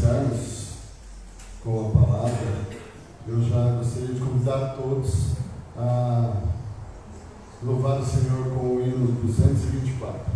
iniciarmos com a palavra, eu já gostaria de convidar todos a louvar o Senhor com o hino 224.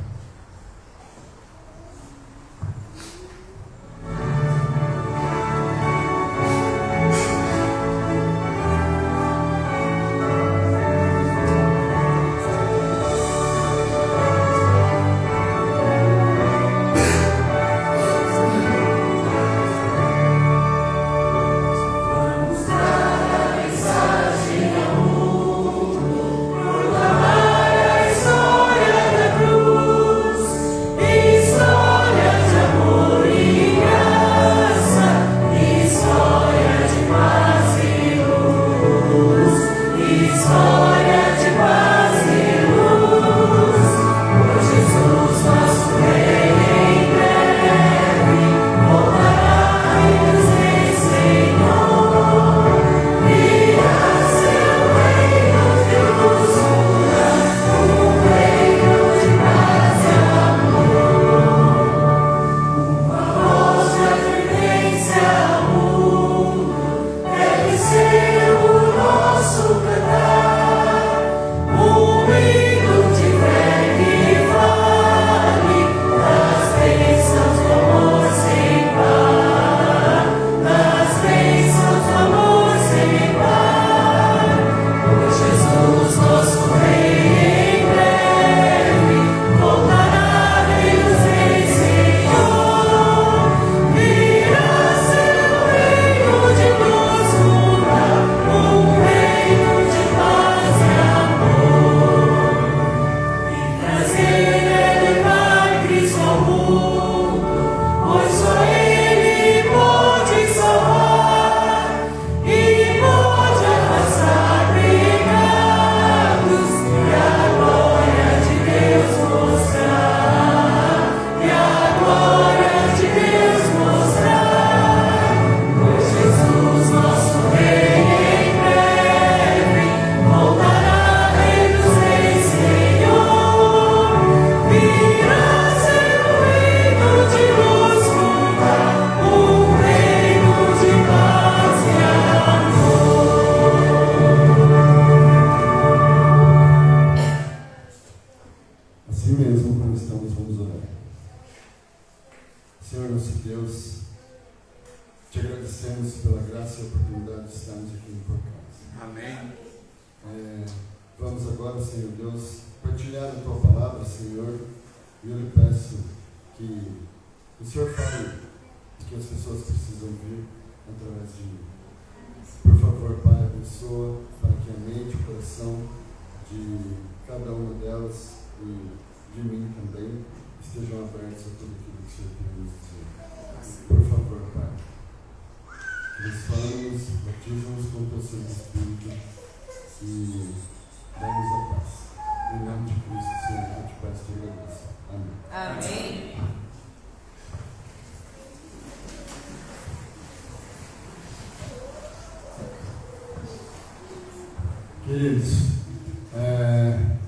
Queridos,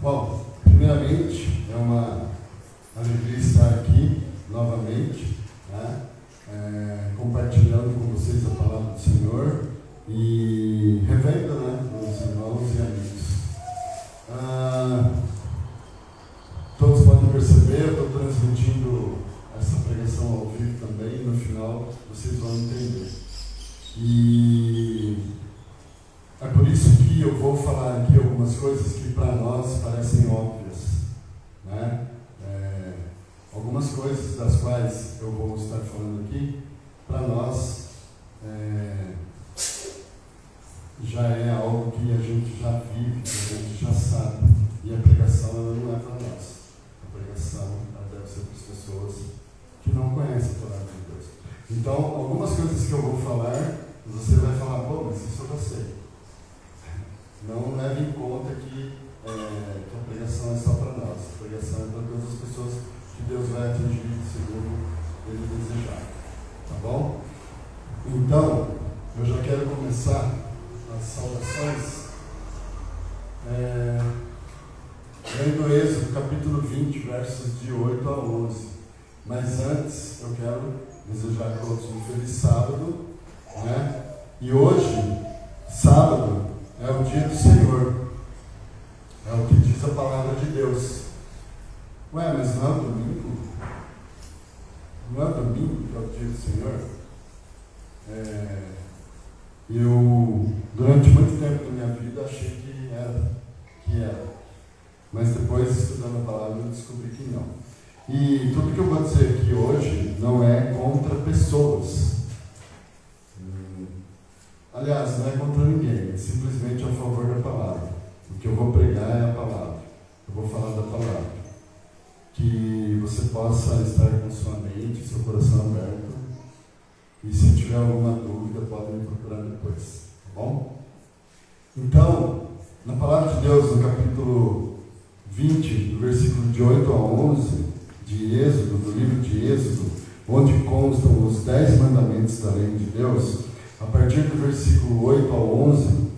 bom, primeiramente é uma alegria estar aqui novamente, né? Compartilhando com vocês a palavra do Senhor e revendo, né, os irmãos e amigos. Todos podem perceber, eu estou transmitindo essa pregação ao vivo também, no final vocês vão entender. E é por isso que eu vou falar aqui algumas coisas que para nós parecem óbvias, né? Algumas coisas das quais eu vou estar falando aqui, para nós já é algo que a gente já vive, que a gente já sabe. E a pregação ela não é para nós. A pregação ela deve ser para as pessoas que não conhecem a palavra de Deus. Então, algumas coisas que eu vou falar, você vai falar, pô, mas isso eu já sei. Não leve em conta que a pregação é só para nós. A pregação é para todas as pessoas que Deus vai atingir segundo Ele desejar. Tá bom? Então, eu já quero começar as saudações lendo Êxodo capítulo 20, versos de 8 a 11. Mas antes, eu quero desejar a todos um feliz sábado, né? E hoje, sábado, é o dia do Senhor. É o que diz a palavra de Deus. Ué, mas não é domingo? Não é domingo que é o dia do Senhor? Eu, durante muito tempo da minha vida, achei que era. Mas depois, estudando a palavra, eu descobri que não. E tudo que eu vou dizer aqui hoje não é contra pessoas. Aliás, não é contra ninguém, é simplesmente a favor da palavra. O que eu vou pregar é a palavra. Eu vou falar da palavra. Que você possa estar com sua mente, seu coração aberto. E se tiver alguma dúvida, pode me procurar depois. Tá bom? Então, na palavra de Deus, no capítulo 20, do versículo de 8 a 11, de Êxodo, do livro de Êxodo, onde constam os 10 mandamentos da lei de Deus, a partir do versículo 8 ao 11,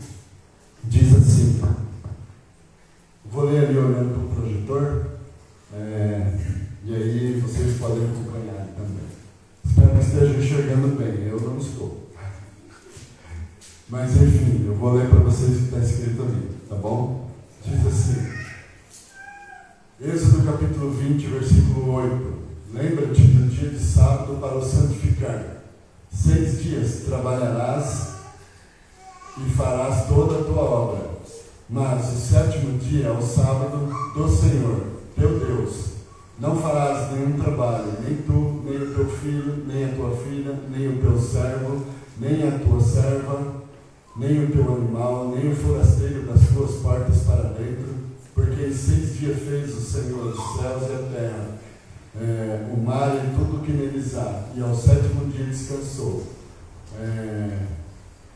diz assim, vou ler ali olhando para o projetor, e aí vocês podem acompanhar também. Espero que estejam enxergando bem, eu não estou. Mas enfim, eu vou ler para vocês o que está escrito ali, tá bom? Diz assim, Êxodo capítulo 20, versículo 8. Lembra-te do dia de sábado para o santificar. 6 dias trabalharás e farás toda a tua obra. Mas o 7º dia é o sábado do Senhor, teu Deus. Não farás nenhum trabalho, nem tu, nem o teu filho, nem a tua filha, nem o teu servo, nem a tua serva, nem o teu animal, nem o forasteiro das tuas portas para dentro, porque em 6 dias fez o Senhor os céus e a terra, o mar e tudo o que neles há, e ao 7º dia descansou.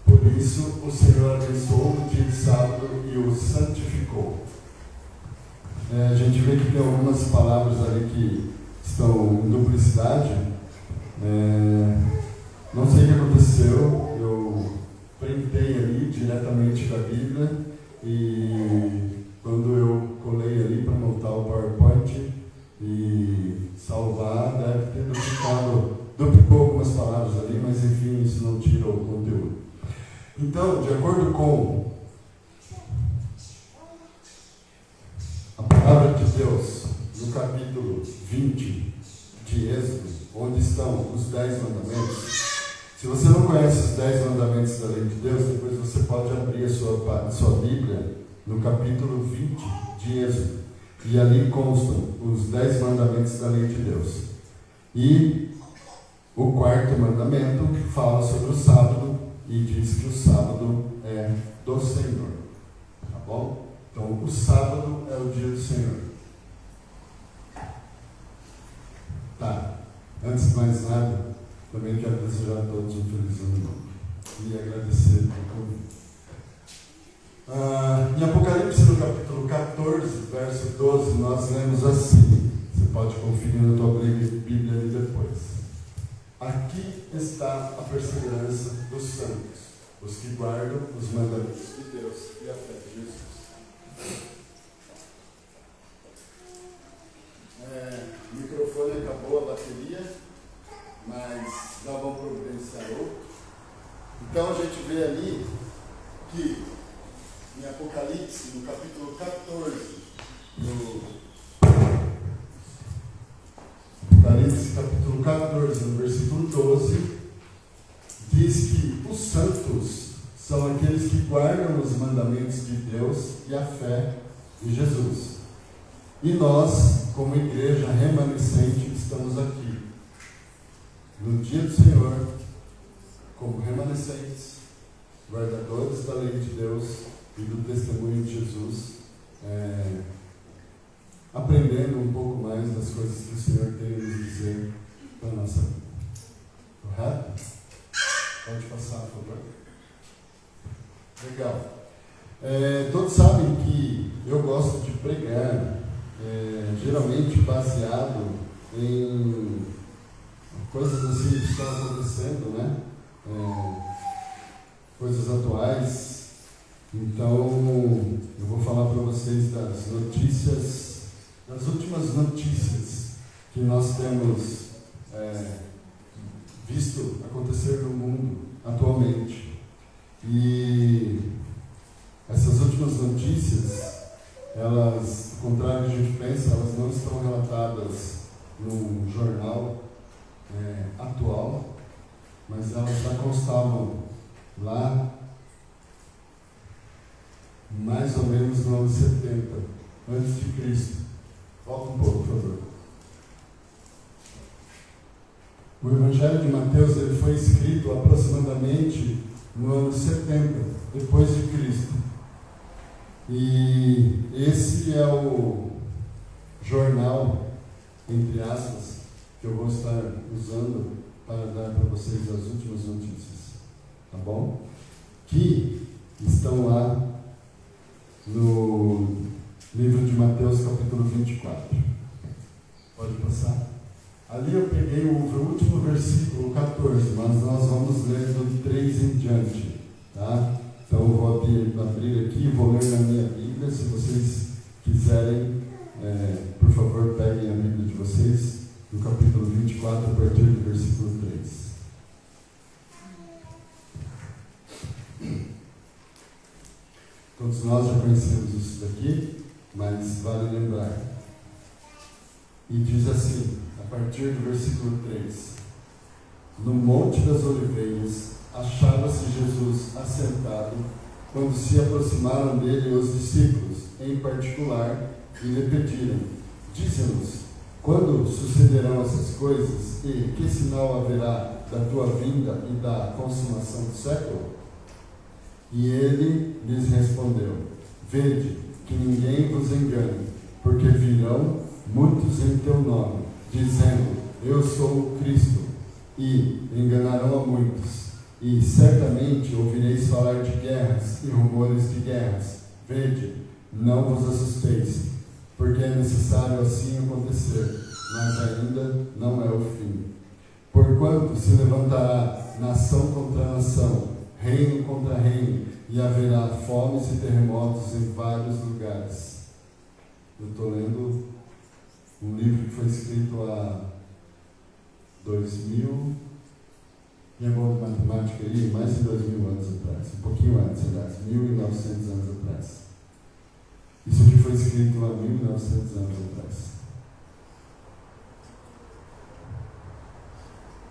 Por isso o Senhor abençoou o dia de sábado e o santificou. A gente vê que tem algumas palavras ali que estão em duplicidade. Não sei o que aconteceu, eu printei ali diretamente da Bíblia e quando eu colei ali para montar o PowerPoint e salvar, deve ter duplicou algumas palavras ali, mas enfim, isso não tira o conteúdo. Então, de acordo com a palavra de Deus, no capítulo 20 de Êxodo, onde estão os 10 mandamentos, se você não conhece os 10 mandamentos da lei de Deus, depois você pode abrir a sua Bíblia no capítulo 20 de Êxodo, e ali constam os 10 mandamentos da lei de Deus. E o 4º mandamento fala sobre o sábado e diz que o sábado é do Senhor. Tá bom? Então, o sábado é o dia do Senhor. Tá. Antes de mais nada, também quero desejar a todos um feliz ano novo e agradecer pelo convite. Em Apocalipse, no capítulo 14, verso 12, nós lemos assim. Você pode conferir na tua Bíblia ali depois. Aqui está a perseverança dos santos, os que guardam os mandamentos de Deus e a fé de Jesus. O microfone acabou a bateria, mas já vamos providenciar outro. Então a gente vê ali que em Apocalipse, no capítulo 14, Apocalipse capítulo 14, no versículo 12, diz que os santos são aqueles que guardam os mandamentos de Deus e a fé de Jesus. E nós, como igreja remanescente, estamos aqui no dia do Senhor, como remanescentes, guardadores da lei de Deus e do testemunho de Jesus, aprendendo um pouco mais das coisas que o Senhor tem a nos dizer para a nossa vida. Correto? Pode passar, por favor. Legal. Todos sabem que eu gosto de pregar, geralmente baseado em coisas assim que estão acontecendo, né? Coisas atuais. Então, eu vou falar para vocês das notícias, das últimas notícias que nós temos visto acontecer no mundo atualmente. E essas últimas notícias, elas, ao contrário do que a gente pensa, elas não estão relatadas num jornal atual, mas elas já constavam lá mais ou menos no ano 70, antes de Cristo. Volta um pouco, por favor. O Evangelho de Mateus ele foi escrito aproximadamente no ano 70, depois de Cristo. E esse é o jornal, entre aspas, que eu vou estar usando para dar para vocês as últimas notícias. Tá bom? Que estão lá no livro de Mateus, capítulo 24. Pode passar? Ali eu peguei o último versículo, 14, mas nós vamos ler do 3 em diante, tá? Então eu vou abrir aqui, vou ler na minha Bíblia. Se vocês quiserem, por favor, peguem a Bíblia de vocês, no capítulo 24, a partir do versículo 3. Todos nós já conhecemos isso daqui, mas vale lembrar. E diz assim, a partir do versículo 3: No Monte das Oliveiras achava-se Jesus assentado, quando se aproximaram dele os discípulos, em particular, e lhe pediram: Dize-nos, quando sucederão essas coisas, e que sinal haverá da tua vinda e da consumação do século? E ele lhes respondeu: Vede que ninguém vos engane, porque virão muitos em teu nome, dizendo: Eu sou o Cristo, e enganarão a muitos. E certamente ouvireis falar de guerras e rumores de guerras. Vede, não vos assusteis, porque é necessário assim acontecer, mas ainda não é o fim. Porquanto se levantará nação contra nação, reino contra reino, e haverá fomes e terremotos em vários lugares. Eu estou lendo um livro que foi escrito há 2000, minha boa de matemática aí, mais de 2000 anos atrás, um pouquinho antes, aliás, 1900 anos atrás. Isso aqui foi escrito há 1900 anos atrás.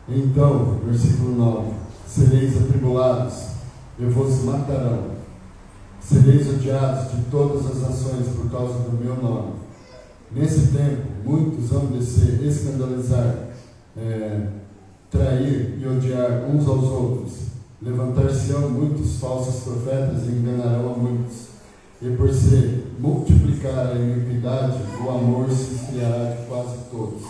Então, versículo 9: Sereis atribulados, e vos matarão. Sereis odiados de todas as nações por causa do meu nome. Nesse tempo, muitos vão descer, escandalizar, trair e odiar uns aos outros. Levantar-se-ão muitos falsos profetas e enganarão a muitos. E por se multiplicar a iniquidade, o amor se esfriará de quase todos.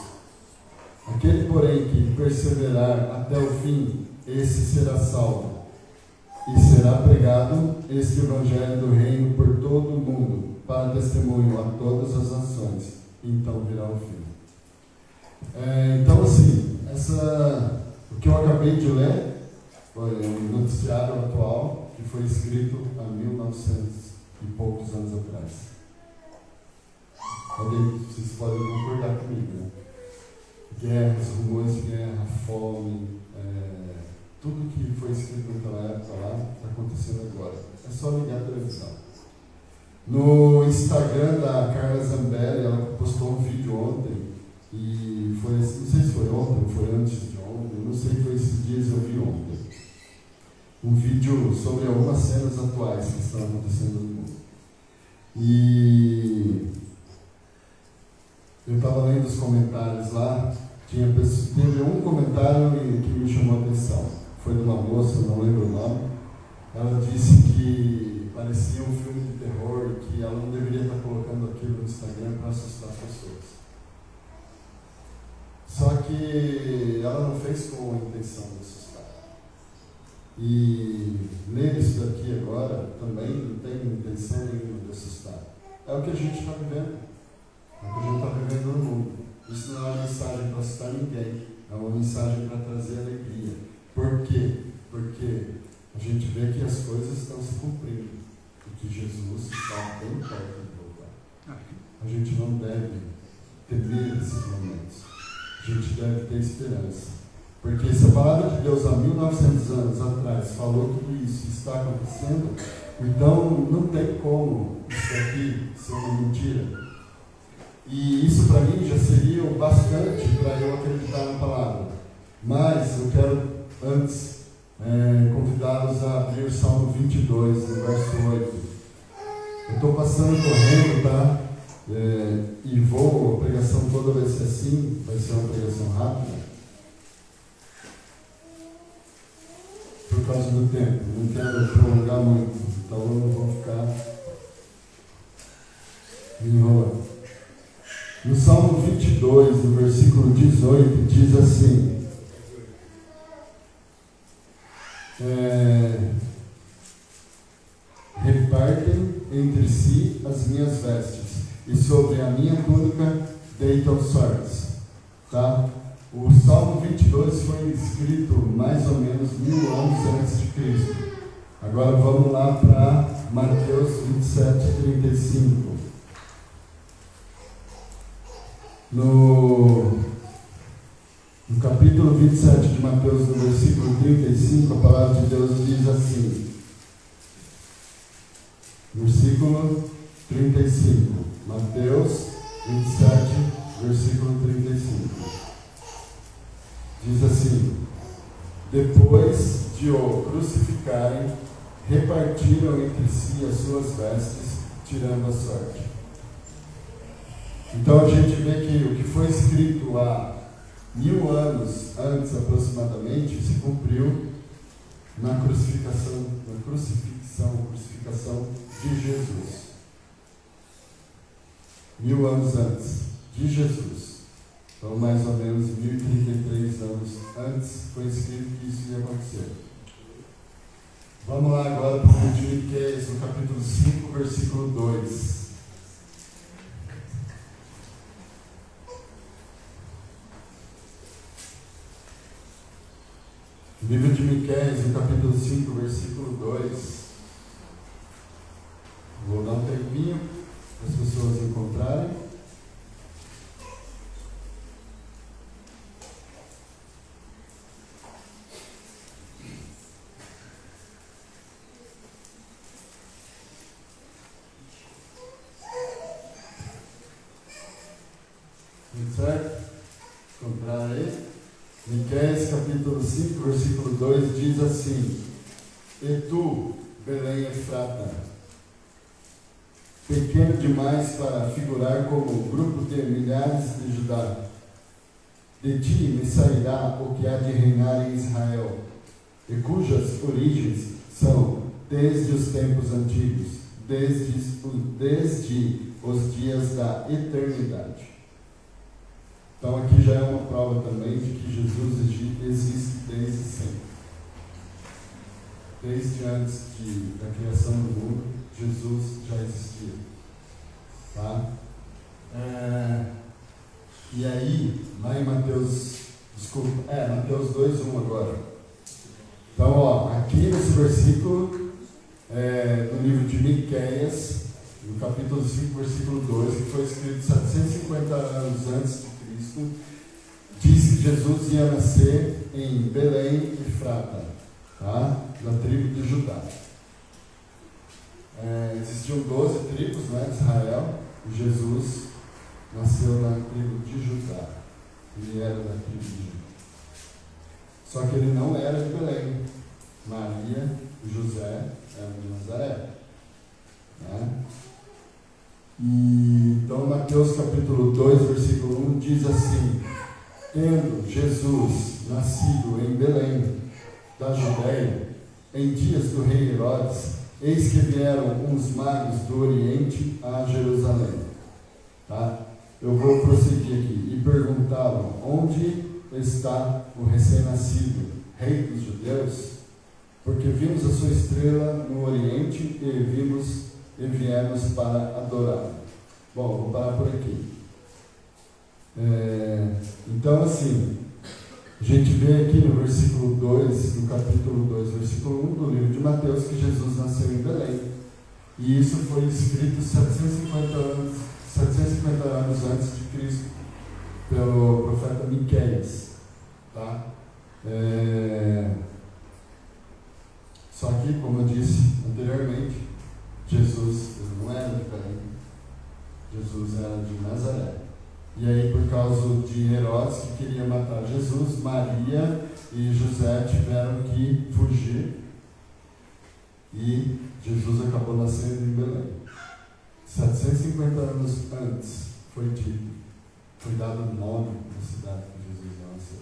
Aquele, porém, que perseverar até o fim, esse será salvo. E será pregado este Evangelho do Reino por todo o mundo, para testemunho a todas as nações. Então virá o fim. Então, assim, o que eu acabei de ler foi um noticiário atual que foi escrito há 1900 e poucos anos atrás. Vocês podem concordar comigo, né? Guerras, rumores de guerra, fome, tudo que foi escrito naquela época lá está acontecendo agora. É só ligar a televisão. No Instagram da Carla Zambelli, ela postou um vídeo ontem, e foi, não sei se foi ontem ou foi antes de ontem, não sei, foi esses dias, eu vi ontem. Um vídeo sobre algumas cenas atuais que estão acontecendo no mundo. E eu estava lendo os comentários lá, teve um comentário que me chamou a atenção. Foi de uma moça, não lembro o nome. Ela disse que parecia um filme de terror, que ela não deveria estar colocando aquilo no Instagram para assustar as pessoas. Só que ela não fez com a intenção de assustar. E ler isso daqui agora também não tem intenção nenhuma de assustar. É o que a gente está vivendo. É o que a gente está vivendo no mundo. Isso não é uma mensagem para assustar ninguém. É uma mensagem para trazer alegria. Por quê? Porque a gente vê que as coisas estão se cumprindo. E que Jesus está bem perto de voltar. A gente não deve temer esses momentos. A gente deve ter esperança. Porque se a palavra de Deus há 1900 anos atrás falou tudo isso está acontecendo, então não tem como isso aqui ser uma mentira. E isso para mim já seria o bastante para eu acreditar na palavra. Mas eu quero antes convidá-los a abrir o Salmo 22, no verso 8. Eu estou passando correndo, tá? E a pregação toda vai ser assim, vai ser uma pregação rápida. Por causa do tempo, não quero prolongar muito, então eu não vou ficar me enrolando. No Salmo 22, no versículo 18, diz assim: repartem entre si as minhas vestes, e sobre a minha túnica deitam sortes. Tá? O Salmo 22 foi escrito mais ou menos 1000 anos antes de Cristo. Agora vamos lá para Mateus 27, 35. No capítulo 27 de Mateus, no versículo 35, a palavra de Deus diz assim. Versículo 35. Mateus 27, versículo 35. Diz assim: depois de o crucificarem, repartiram entre si as suas vestes, tirando a sorte. Então a gente vê que o que foi escrito há 1000 anos antes aproximadamente se cumpriu na crucificação de Jesus. 1000 anos antes de Jesus. Então, mais ou menos 1033 anos antes foi escrito que isso ia acontecer. Vamos lá agora para o livro de Miqueias, no capítulo 5, versículo 2. Livro de Miqueias, no capítulo 5, versículo 2. Vou dar um tempinho para as pessoas encontrarem. Certo? Encontrar aí? Miqueias capítulo 5, versículo 2 diz assim: e tu, Belém Efrata, pequeno demais para figurar como um grupo de milhares de Judá, de ti me sairá o que há de reinar em Israel, e cujas origens são desde os tempos antigos, desde os dias da eternidade. Então aqui já é uma prova também de que Jesus existe desde sempre. Desde antes da criação do mundo, Jesus já existia. Tá? E aí, lá em Mateus 2:1 agora. Então, aqui nesse versículo, no livro de Miqueias, no capítulo 5, versículo 2, que foi escrito 750 anos antes de Cristo, diz que Jesus ia nascer em Belém Efrata, tá? Na tribo de Judá. Existiam 12 tribos, né, de Israel, e Jesus nasceu na tribo de Judá. Ele era da tribo de Judá. Só que ele não era de Belém. Maria e José eram de Nazaré. Né? Então, Mateus capítulo 2, versículo 1 diz assim: tendo Jesus nascido em Belém, da Judéia, em dias do rei Herodes, eis que vieram uns magos do Oriente a Jerusalém. Tá? Eu vou prosseguir aqui. E perguntavam: onde está o recém-nascido, rei dos judeus? Porque vimos a sua estrela no Oriente e viemos para adorar. Bom, vou parar por aqui. Então, assim, a gente vê aqui no versículo 2, no capítulo 2, versículo 1 do livro de Mateus, que Jesus nasceu em Belém. E isso foi escrito 750 anos antes de Cristo, pelo profeta Miqueias. Tá? Só que, como eu disse anteriormente, Jesus não era de Belém, Jesus era de Nazaré. E aí, por causa de Herodes que queria matar Jesus, Maria e José tiveram que fugir e Jesus acabou nascendo em Belém. 750 anos antes foi dado o nome da cidade que Jesus nasceu,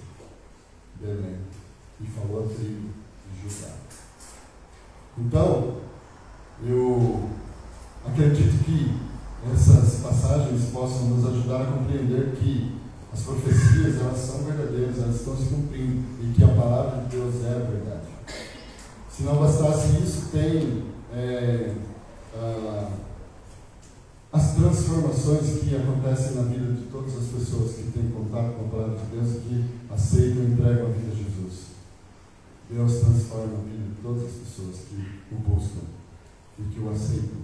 Belém, e falou a tribo de Judá. Então, eu acredito que essas passagens possam nos ajudar a compreender que as profecias, elas são verdadeiras, elas estão se cumprindo e que a palavra de Deus é a verdade. Se não bastasse isso, tem as transformações que acontecem na vida de todas as pessoas que têm contato com a palavra de Deus e que aceitam e entregam a vida a Jesus. Deus transforma a vida de todas as pessoas que o buscam e que o aceitam.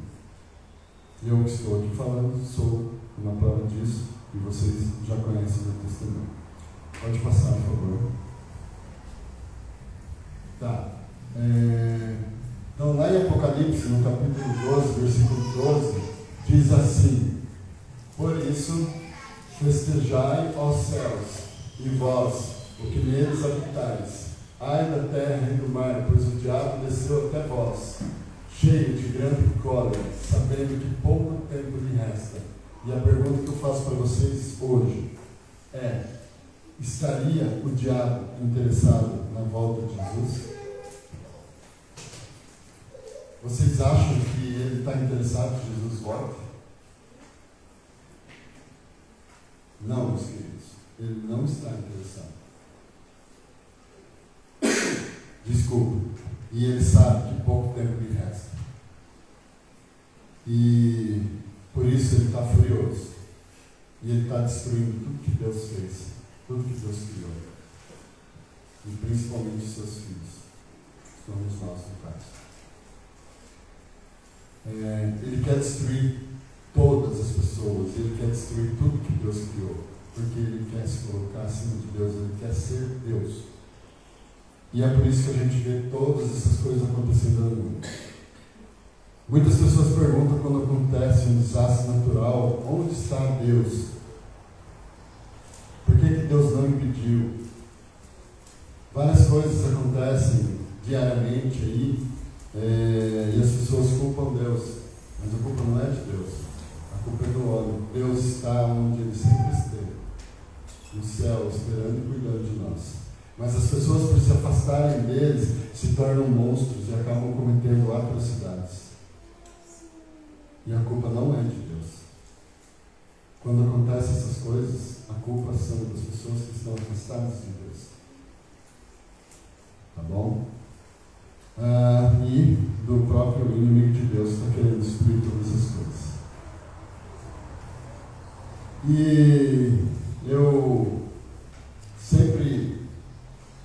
Eu que estou aqui falando, sou uma prova disso e vocês já conhecem o meu testemunho. Pode passar, por favor. Tá. Então, lá em Apocalipse, no capítulo 12, versículo 12, diz assim: por isso, festejai, ó céus, e vós, o que neles habitais, ai da terra e do mar, pois o diabo desceu até vós, cheio de grande cólera, sabendo que pouco tempo lhe resta. E a pergunta que eu faço para vocês hoje é: estaria o diabo interessado na volta de Jesus? Vocês acham que ele está interessado que Jesus volte? Não, meus queridos, ele não está interessado. Desculpa. E ele sabe que pouco tempo lhe resta. E por isso ele está furioso. E ele está destruindo tudo que Deus fez, tudo que Deus criou. E principalmente os seus filhos. Somos nós, no caso. Ele quer destruir todas as pessoas, ele quer destruir tudo que Deus criou, porque ele quer se colocar acima de Deus, ele quer ser Deus. E é por isso que a gente vê todas essas coisas acontecendo no mundo. Muitas pessoas perguntam quando acontece um desastre natural, onde está Deus? Por que Deus não impediu? Várias coisas acontecem diariamente aí, e as pessoas culpam Deus, mas a culpa não é de Deus, a culpa é do homem. Deus está onde ele sempre esteve, no céu, esperando e cuidando de nós. Mas as pessoas, por se afastarem deles, se tornam monstros e acabam cometendo atrocidades. E a culpa não é de Deus. Quando acontecem essas coisas, a culpa são das pessoas que estão afastadas de Deus. Tá bom? E do próprio inimigo de Deus que está querendo destruir todas as coisas. E eu sempre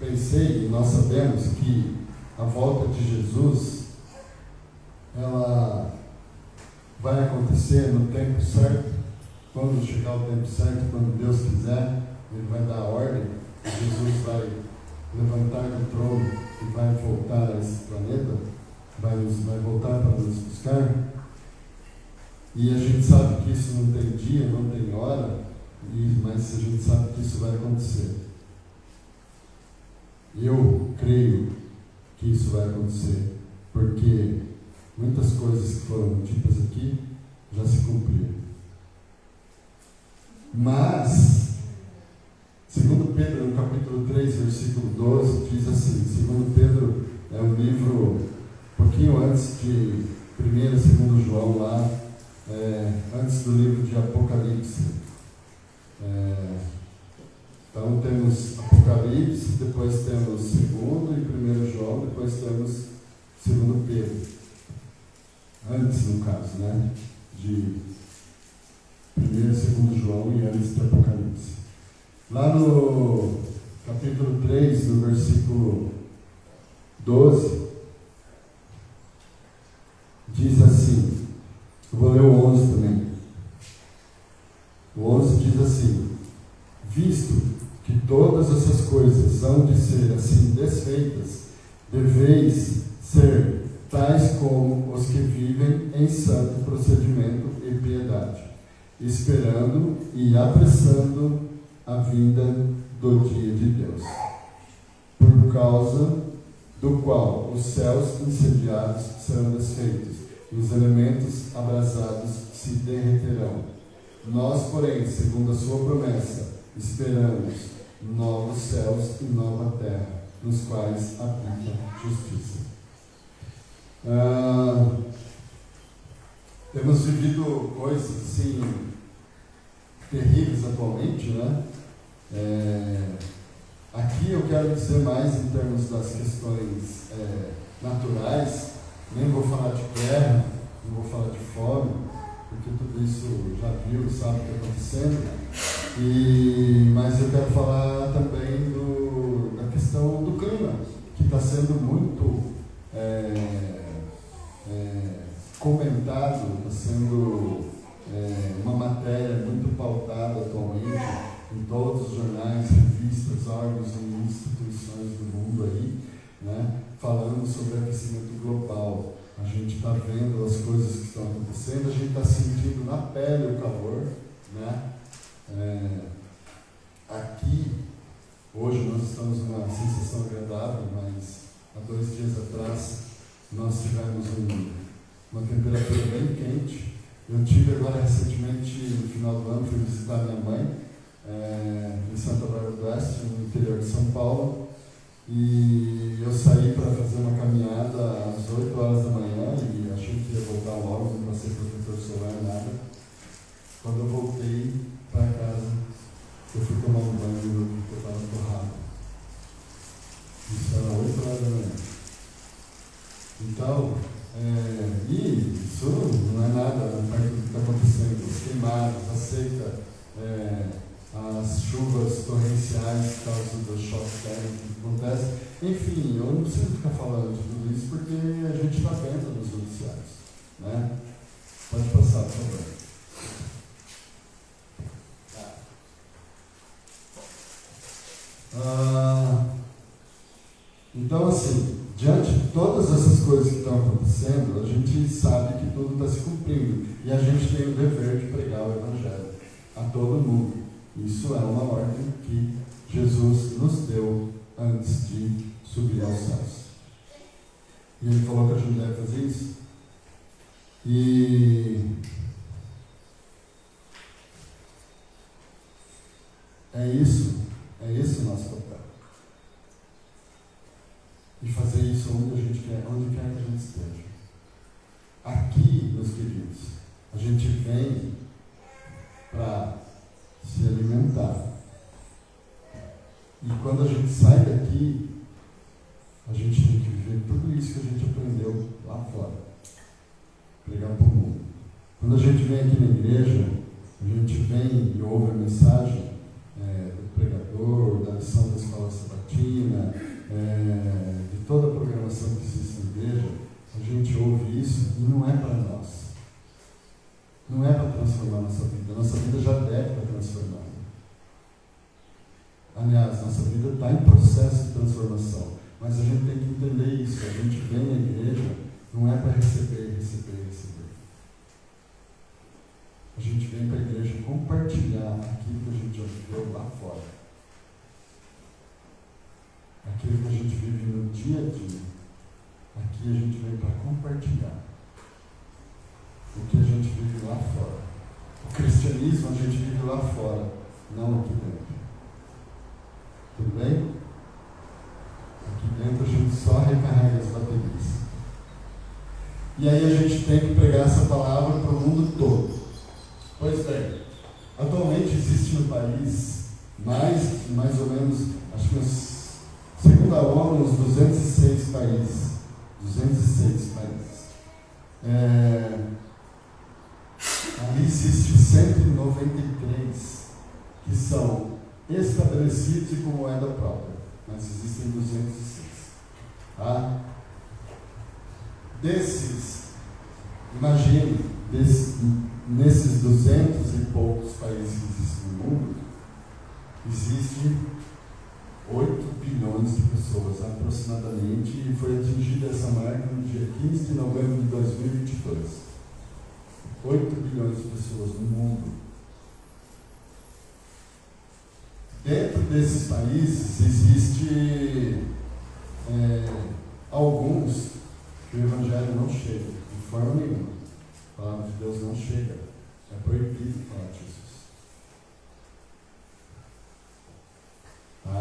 pensei, e nós sabemos que a volta de Jesus, ela vai acontecer no tempo certo, quando chegar o tempo certo, quando Deus quiser, ele vai dar a ordem, e Jesus vai levantar do trono e vai voltar a esse planeta, vai voltar para nos buscar. E a gente sabe que isso não tem dia, não tem hora, mas a gente sabe que isso vai acontecer. Eu creio que isso vai acontecer, porque muitas coisas que foram ditas aqui já se cumpriram. Mas, segundo Pedro, no capítulo 3, versículo 12, diz assim, segundo Pedro é um livro um pouquinho antes de 1º e 2º João lá, antes do livro de Apocalipse. Então temos Apocalipse, depois temos 2º e 1º João, depois temos 2º Pedro. Antes, no caso, né? De 1º e 2º João e antes de Apocalipse. Lá no capítulo 3, no versículo 12, diz assim, eu vou ler o 11 também. O 11 diz assim: visto que todas essas coisas hão de ser assim desfeitas, deveis ser tais como os que vivem em santo procedimento e piedade, esperando e apressando a vinda do dia de Deus, por causa do qual os céus incendiados serão desfeitos e os elementos abrasados se derreterão. Nós, porém, segundo a sua promessa, esperamos novos céus e nova terra, nos quais habita justiça. Temos vivido coisas assim terríveis atualmente, né? Aqui eu quero dizer mais em termos das questões naturais. Nem vou falar de guerra, não vou falar de fome, porque tudo isso já viu, sabe o que está acontecendo. Mas eu quero falar também da questão do clima, que está sendo muito comentado, está sendo uma matéria muito pautada atualmente em todos os jornais, revistas, órgãos e instituições do mundo aí, né, falando sobre aquecimento global. A gente está vendo as coisas que estão acontecendo, a gente está sentindo na pele o calor, né? Aqui, hoje nós estamos numa sensação agradável, mas há 2 dias atrás nós tivemos uma temperatura bem quente. Eu tive agora recentemente, no final do ano, fui visitar minha mãe em Santa Bárbara do Oeste, no interior de São Paulo, e eu saí para fazer uma caminhada às 8 horas da manhã e achei que ia voltar logo, não passei protetor solar, nada. Quando eu voltei para casa, eu fui tomar um banho e eu estava torrado. Isso era 8 horas da manhã. Então, isso não é nada perto do que está acontecendo. As queimadas, a seca, as chuvas torrenciais por causa do choque térmico que acontece. Enfim, eu não preciso ficar falando de tudo isso porque a gente está vendo nos noticiários, né? Pode passar, por favor. Então, assim, diante de todas essas coisas que estão acontecendo, a gente sabe que tudo está se cumprindo e a gente tem o dever de pregar o Evangelho a todo mundo. Isso é uma ordem que Jesus nos deu antes de subir aos céus. E ele falou que a gente deve fazer isso. E é esse o nosso papel. E fazer isso onde quer que a gente esteja. Aqui, meus queridos, a gente vem para se alimentar. E quando a gente sai daqui, a gente tem que viver tudo isso que a gente aprendeu lá fora. Pregar para o mundo. Quando a gente vem aqui na igreja, a gente vem e ouve a mensagem do pregador, da lição da escola sabatina, de toda a programação que existe na igreja, a gente ouve isso e não é para nós. Não é para transformar a nossa vida. A nossa vida já deve estar transformada. Aliás, nossa vida está em processo de transformação. Mas a gente tem que entender isso. A gente vem na igreja, não é para receber. A gente vem para a igreja compartilhar aquilo que a gente já viveu lá fora. Aquilo que a gente vive no dia a dia. Aqui a gente vem para compartilhar o que a gente vive lá fora. O cristianismo a gente vive lá fora, não aqui dentro. Tudo bem? Aqui dentro a gente só recarrega as baterias. E aí a gente tem que pregar essa palavra para o mundo todo. Pois bem, atualmente existe no país mais ou menos, acho que segundo a ONU, uns 206 países. 206 países. Ali existem 193 que são estabelecidos e com moeda própria, mas existem 206. Tá? Imagine, nesses 200 e poucos países que existem no mundo, existem 8 bilhões e foi atingida essa marca no dia 15 de novembro de 2022. 8 bilhões de pessoas no mundo. Dentro desses países existe alguns que o Evangelho não chega, de forma nenhuma. A palavra de Deus não chega. É proibido falar de Jesus. Tá?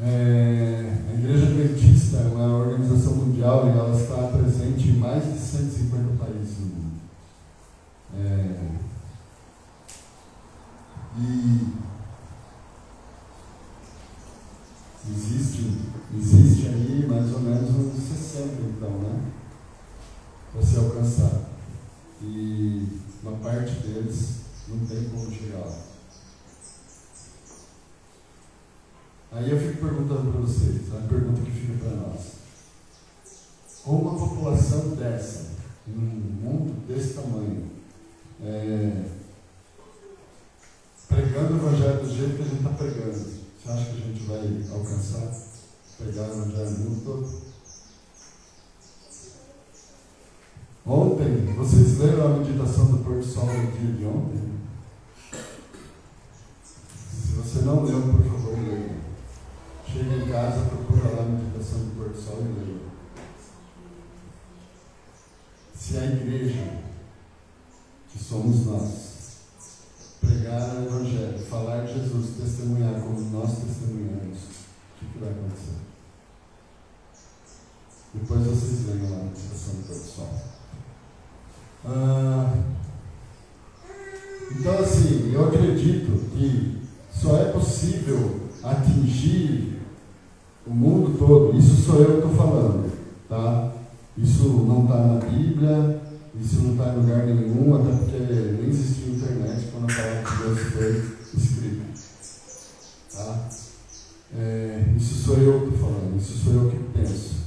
A Igreja Adventista é uma organização mundial e ela está presente em mais de 150 países no mundo. E existe aí mais ou menos uns 60, então, né? Para ser alcançado. E uma parte deles não tem como chegar lá. Aí eu fico perguntando para vocês, a pergunta que fica para nós. Com uma população dessa, em um mundo desse tamanho, pregando o Evangelho do jeito que a gente está pregando, você acha que a gente vai alcançar, pregar o Evangelho no mundo todo? Ontem, vocês leram a meditação do pôr do sol no dia de ontem? Se você não leu, por favor, leia. Chega em casa, procura lá a meditação do pôr do sol e leia. Se a igreja, que somos nós, pregar o Evangelho, falar de Jesus, testemunhar como nós testemunhamos, o que vai acontecer? Depois vocês leiam lá a meditação do pôr do sol. Então, assim, eu acredito que só é possível atingir o mundo todo. Isso sou eu que estou falando, tá? Isso não está na Bíblia, isso não está em lugar nenhum, até porque nem existia internet quando a palavra de Deus foi escrita, tá? Isso sou eu que estou falando, isso sou eu que penso.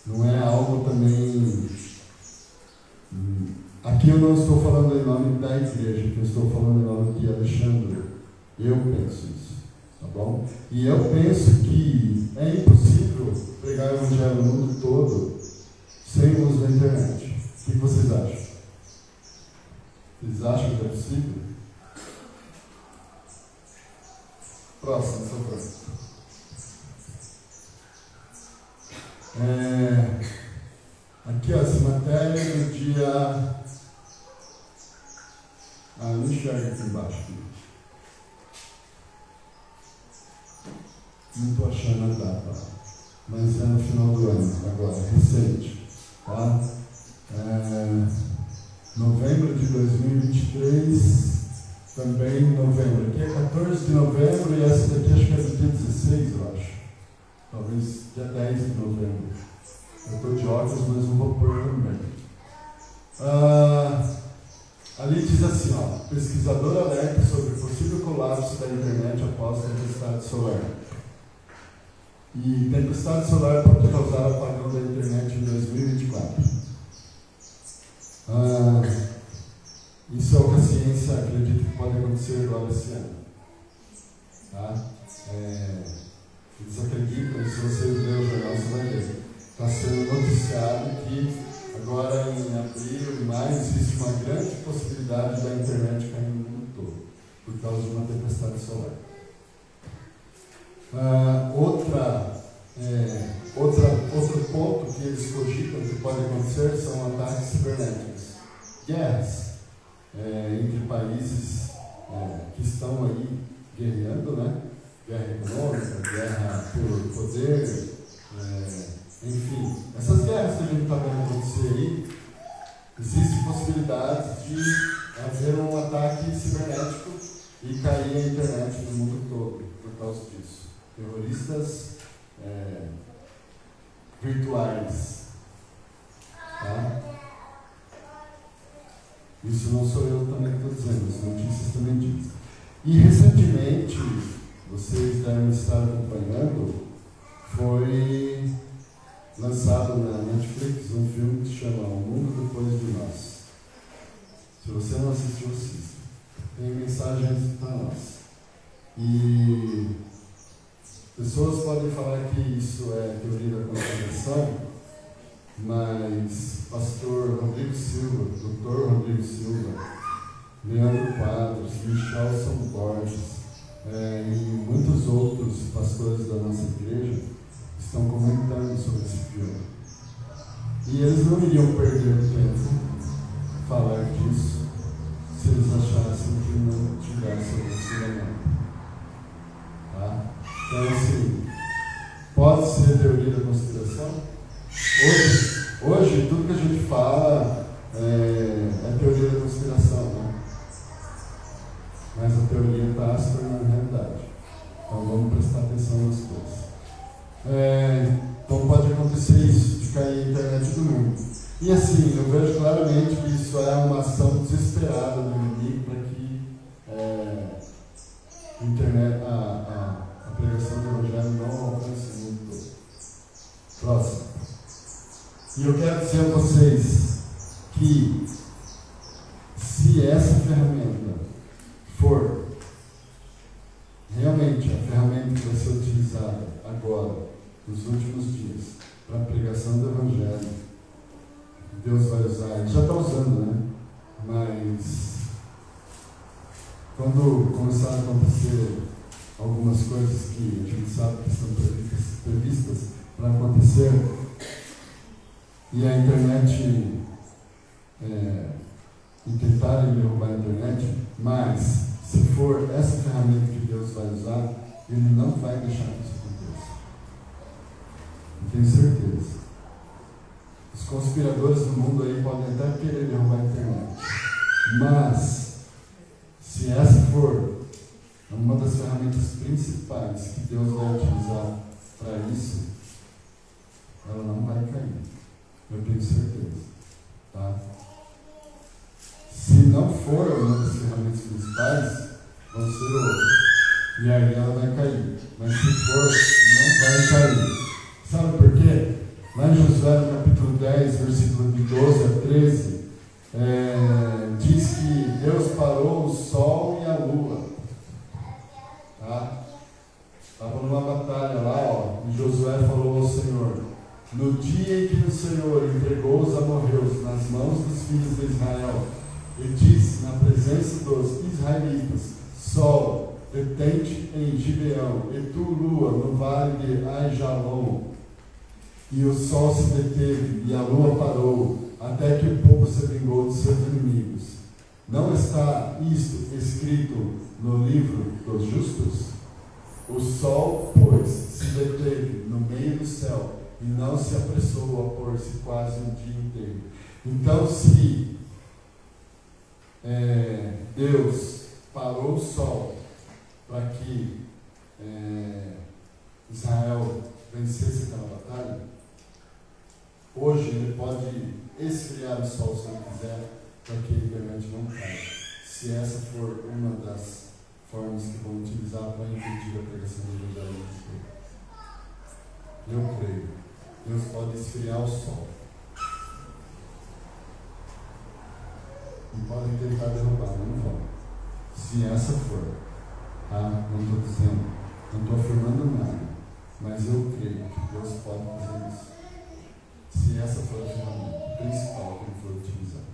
Não é algo também. Aqui eu não estou falando em nome da igreja, aqui eu estou falando em nome de Alexandre. Eu penso isso, tá bom? E eu penso que é impossível pregar o Evangelho no mundo todo sem o uso da internet. O que vocês acham? Vocês acham que é possível? Próximo, por favor. Aqui, ó, essa matéria no dia. Não enxerga aqui embaixo. Não estou achando a data, mas é no final do ano, agora, recente. Tá? Novembro de 2023, também em novembro. Aqui é 14 de novembro e essa daqui acho que é do dia 16, eu acho. Talvez dia 10 de novembro. Eu estou de óculos, mas não vou pôr também. Ali diz assim, ó, pesquisador alerta sobre possível colapso da internet após tempestade solar. E tempestade solar pode causar apagão da internet em 2024. Isso é o que a ciência acredita que pode acontecer agora esse ano. Tá? Eles acreditam, se você ler o jornal, você vai ver. Está sendo noticiado que agora em abril e maio existe uma grande possibilidade da internet cair no mundo todo, por causa de uma tempestade solar. Outro ponto que eles cogitam que pode acontecer são ataques cibernéticos. Guerras entre países que estão aí guerreando, né? Guerra econômica, guerra por poder, enfim, essas guerras que a gente está vendo acontecer aí, existe possibilidade de haver um ataque cibernético e cair a internet no mundo todo por causa disso. Terroristas virtuais. Tá? Isso não sou eu também que estou dizendo, as notícias também dizem. E recentemente, vocês devem estar acompanhando, foi lançado na Netflix um filme que se chama O Mundo Depois de Nós. Se você não assistiu, assista. Tem mensagens para nós. E o falar que isso é teoria da conspiração, mas pastor Rodrigo Silva, doutor Rodrigo Silva, Leandro Quadros, Michelson Borges e muitos outros pastores da nossa igreja estão comentando sobre esse filme. E eles não iriam perder tempo falar disso se eles achassem que não tivesse algum ensinamento. Tá? Então, assim, pode ser teoria da conspiração? Hoje tudo que a gente fala é teoria da conspiração, né? Mas a teoria está se tornando realidade. Então vamos prestar atenção nas coisas. Então pode acontecer isso, de cair a internet do mundo. E assim, eu vejo claramente que isso é uma ação desesperada do inimigo para que a pregação do Evangelho não alcance o mundo todo. Próximo. E eu quero dizer a vocês que se essa ferramenta for realmente a ferramenta que vai ser utilizada agora, nos últimos dias, para a pregação do Evangelho, Deus vai usar, ele já está usando, né? Mas quando começar a acontecer algumas coisas que a gente sabe que estão previstas para acontecer, e a internet e tentarem derrubar a internet, mas se for essa ferramenta que Deus vai usar, Ele não vai deixar que isso aconteça. Eu tenho certeza. Os conspiradores do mundo aí podem até querer derrubar a internet, mas se essa for uma das ferramentas principais que Deus vai utilizar para isso, ela não vai cair. Eu tenho certeza. Tá? Se não for uma das ferramentas principais, vão ser outras. E aí ela vai cair. Mas se for, não vai cair. Sabe por quê? Lá em Josué, no capítulo 10, versículo de 12 a 13, diz que Deus parou o sol e a lua. Tá? Estava numa batalha lá, e Josué falou ao Senhor: no dia em que o Senhor entregou os amorreus nas mãos dos filhos de Israel, e disse na presença dos israelitas: sol, detente em Gibeão, e tu, lua, no vale de Aijalon. E o sol se deteve, e a lua parou, até que o povo se vingou de seus inimigos. Não está isto escrito no livro dos justos? O sol, pois, se deteve no meio do céu, e não se apressou a pôr-se quase o dia inteiro. Então, se Deus parou o sol para que Israel vencesse aquela batalha, hoje Ele pode esfriar o sol se Ele quiser, para que a internet não caia. Se essa for uma das formas que vão utilizar para impedir a pregação do Evangelho. Eu creio. Deus pode esfriar o sol. E podem tentar derrubar, não vão. Se essa for, tá? Não estou dizendo, não estou afirmando nada, mas eu creio que Deus pode fazer isso. Se essa for a ferramenta principal que Ele for utilizar.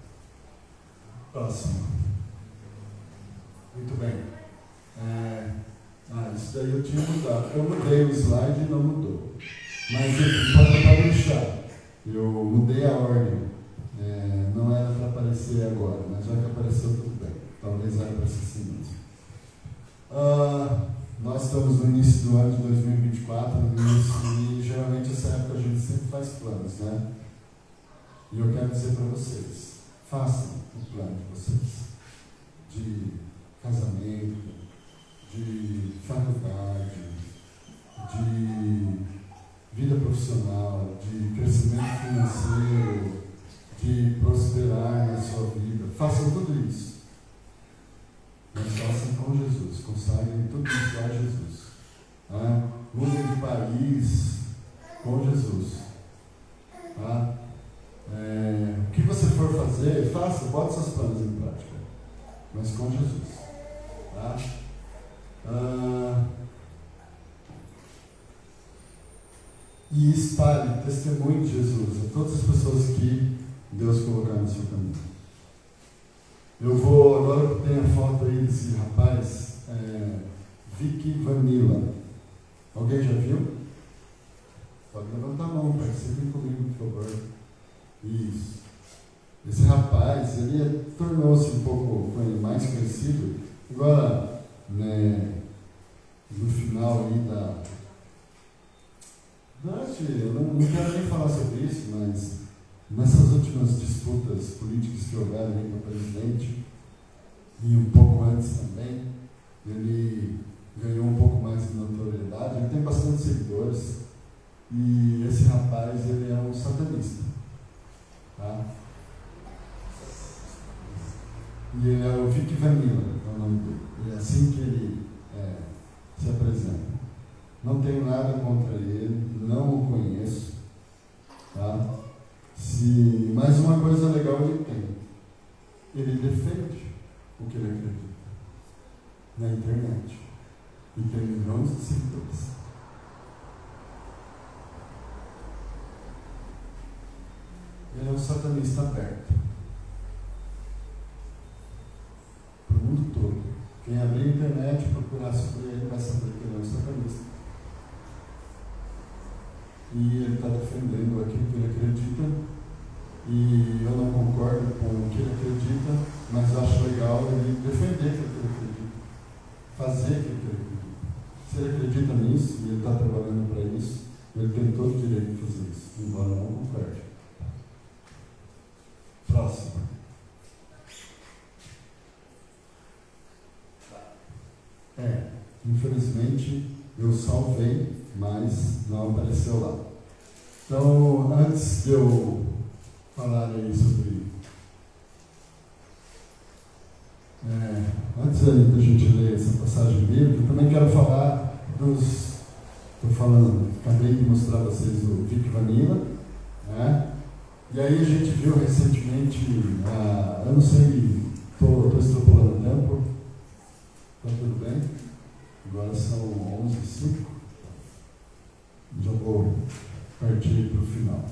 Próximo. Muito bem. Isso daí eu tinha mudado. Eu mudei o slide e não mudou. Mas pode deixar. Eu mudei a ordem. Não era para aparecer agora, mas já que apareceu, tudo bem. Talvez era para ser assim mesmo. Nós estamos no início do ano de 2024, e geralmente essa época a gente sempre faz planos, né? E eu quero dizer para vocês, façam o plano de vocês. De casamento, de faculdade, de vida profissional, de crescimento financeiro, de prosperar na sua vida. Façam tudo isso. Mas façam com Jesus. Consagrem tudo isso a Jesus. Mudem de país com Jesus. O que você for fazer, faça, bote seus planos em prática. Mas com Jesus. e espalhe, testemunhe de Jesus a todas as pessoas que Deus colocar no seu caminho. Eu vou, agora que tem a foto aí desse rapaz, Vicky Vanilla. Alguém já viu? Pode levantar a mão, participem comigo, por favor. Isso. Esse rapaz, ele tornou-se um pouco mais conhecido. Agora, né, no final aí eu não quero nem falar sobre isso, mas nessas últimas disputas políticas que houveram aí com o presidente, e um pouco antes também, ele ganhou um pouco mais de notoriedade. Ele tem bastante seguidores, e esse rapaz, ele é um satanista, tá? E ele é o Vicky Vanilla, é o nome dele. É assim que ele se apresenta. Não tenho nada contra ele, não o conheço, tá? Mas uma coisa legal ele tem. Ele defende o que ele acredita na internet. E tem milhões de seguidores. Ele é um satanista aberto. Para o mundo todo. Quem abrir a internet e procurar sobre ele vai saber que ele é um satanista. E ele está defendendo aquilo que ele acredita. E eu não concordo com o que ele acredita, mas acho legal ele defender aquilo que ele acredita. Fazer aquilo que ele acredita. Se ele acredita nisso e ele está trabalhando para isso, ele tem todo o direito de fazer isso, embora não concorde. Próximo. Infelizmente eu salvei, mas não apareceu lá. Então, antes de eu falar aí sobre... antes da gente ler essa passagem bíblica, eu também quero falar dos... acabei de mostrar a vocês o Vicky Vanilla, né? E aí a gente viu recentemente, eu não sei, estou extrapolando o tempo, está tudo bem? Agora são 11h05, já vou partir para o final.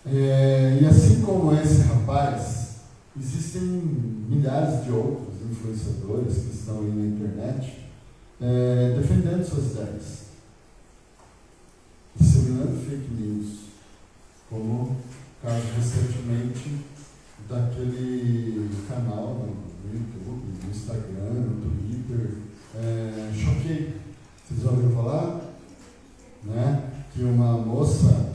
E assim como esse rapaz, existem milhares de outros influenciadores que estão aí na internet defendendo suas ideias, disseminando fake news, como o caso recentemente daquele canal no YouTube, no Instagram, no Twitter, Choquei. Vocês já ouviram falar? Né? Que uma moça,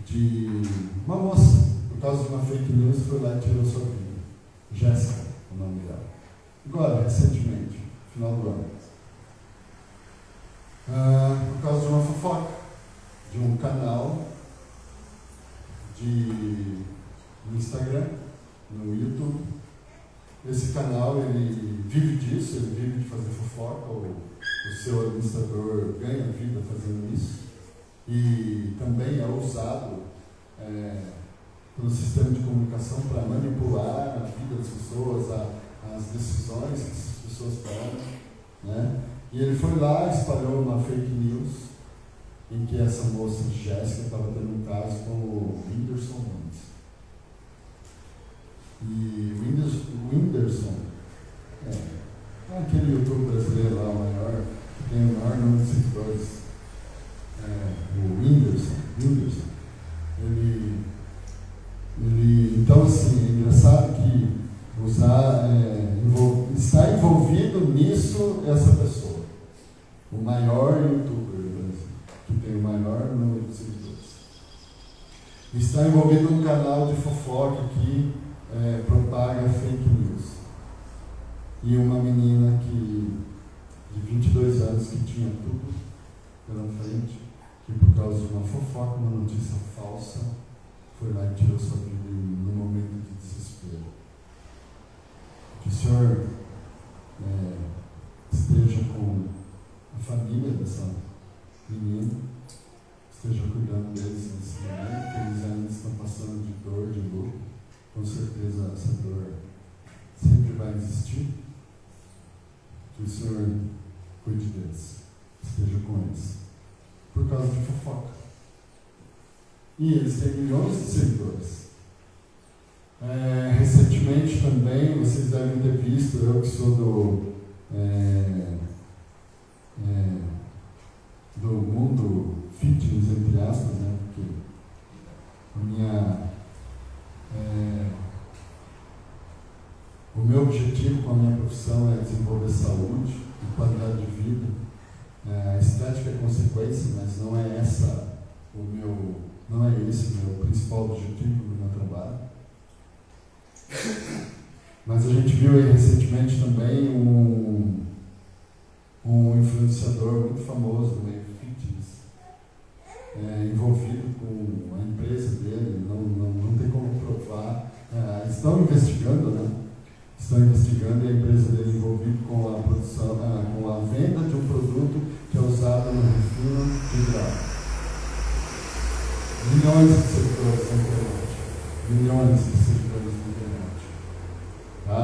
por causa de uma fake news, foi lá e tirou sua vida. Jéssica, o nome dela. Agora, recentemente, final do ano. Por causa de uma fofoca, de um canal no Instagram, no YouTube. Esse canal, ele vive disso, ele vive de fazer fofoca, o seu administrador ganha vida fazendo isso, e também é usado pelo sistema de comunicação para manipular a vida das pessoas, as decisões que essas pessoas tomam, né? E ele foi lá, espalhou uma fake news em que essa moça Jéssica estava tendo um caso com o Whindersson Nunes. E o Whindersson é aquele youtuber brasileiro lá, o maior, que tem o maior número de seguidores. O Whindersson. Ele, então assim, é engraçado que está envolvido nisso essa pessoa, o maior youtuber do Brasil, que tem o maior número de seguidores. Está envolvido num canal de fofoca que propaga fake news. E uma menina de 22 anos que tinha tudo pela frente, que por causa de uma fofoca, uma notícia falsa, foi lá e tirou sua vida no momento de desespero. Que o Senhor esteja com a família dessa menina, esteja cuidando deles nesse momento, que eles ainda estão passando de dor, de luto. Com certeza essa dor sempre vai existir. Que o Senhor cuide deles, esteja com eles. por causa de fofoca. E eles têm milhões de seguidores. Recentemente também, vocês devem ter visto, eu que sou do mundo fitness, entre aspas, né? Porque o meu objetivo com a minha profissão é desenvolver saúde e qualidade de vida. A estética é consequência, mas não é esse o meu principal objetivo no meu trabalho. Mas a gente viu aí recentemente também um influenciador muito famoso do meio fitness, envolvido com a empresa dele, não tem como provar. Estão investigando, né? Estão investigando e a empresa dele envolvida com a produção, com a venda de um produto que é usado no refino de droga. Milhões de seguidores na internet. Milhões de seguidores na internet. Tá?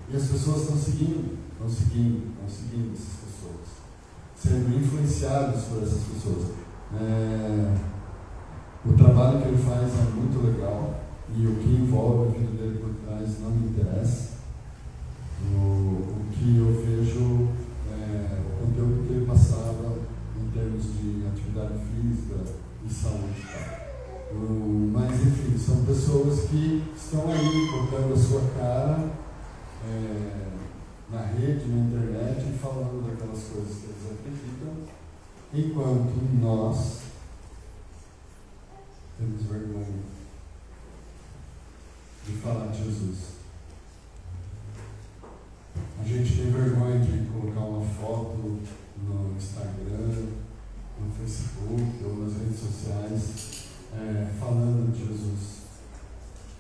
E as pessoas estão seguindo essas pessoas, sendo influenciados por essas pessoas. O trabalho que ele faz é muito legal e o que envolve a vida dele por trás não me interessa. O que eu vejo o conteúdo que ele passava em termos de atividade física e saúde. Mas enfim, são pessoas que estão aí botando a sua cara na rede, na internet, e falando daquelas coisas que eles acreditam, enquanto nós temos vergonha de falar de Jesus. A gente tem vergonha de colocar uma foto no Instagram, no Facebook ou nas redes sociais falando de Jesus,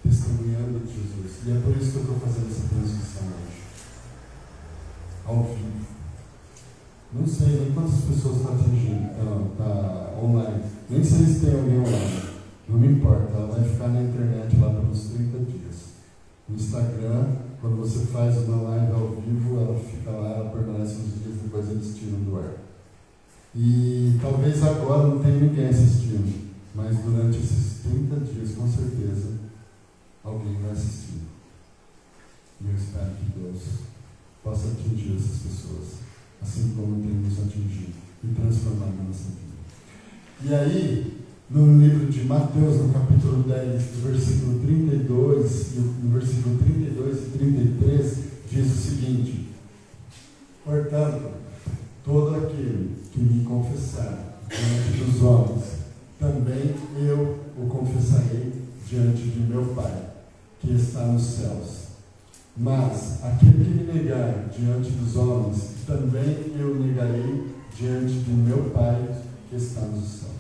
testemunhando de Jesus. E é por isso que eu estou fazendo essa transmissão hoje, ao vivo. Não sei nem quantas pessoas está atingindo, está online. Nem sei se tem alguém online. Não me importa, ela vai ficar na internet lá pelos 30 dias. No Instagram, quando você faz uma live ao vivo, ela fica lá, ela permanece uns dias, depois eles tiram do ar. E talvez agora não tenha ninguém assistindo, mas durante esses 30 dias, com certeza, alguém vai assistir. E eu espero que Deus possa atingir essas pessoas, assim como tem nos atingido e transformar a nossa vida. E aí, no livro de Mateus, no capítulo 10, no versículo 32, no versículo 32 e 33, diz o seguinte: portanto, todo aquele que me confessar diante dos homens, também eu o confessarei diante de meu Pai, que está nos céus. Mas aquele que me negar diante dos homens, também eu negarei diante de meu Pai, que está nos céus.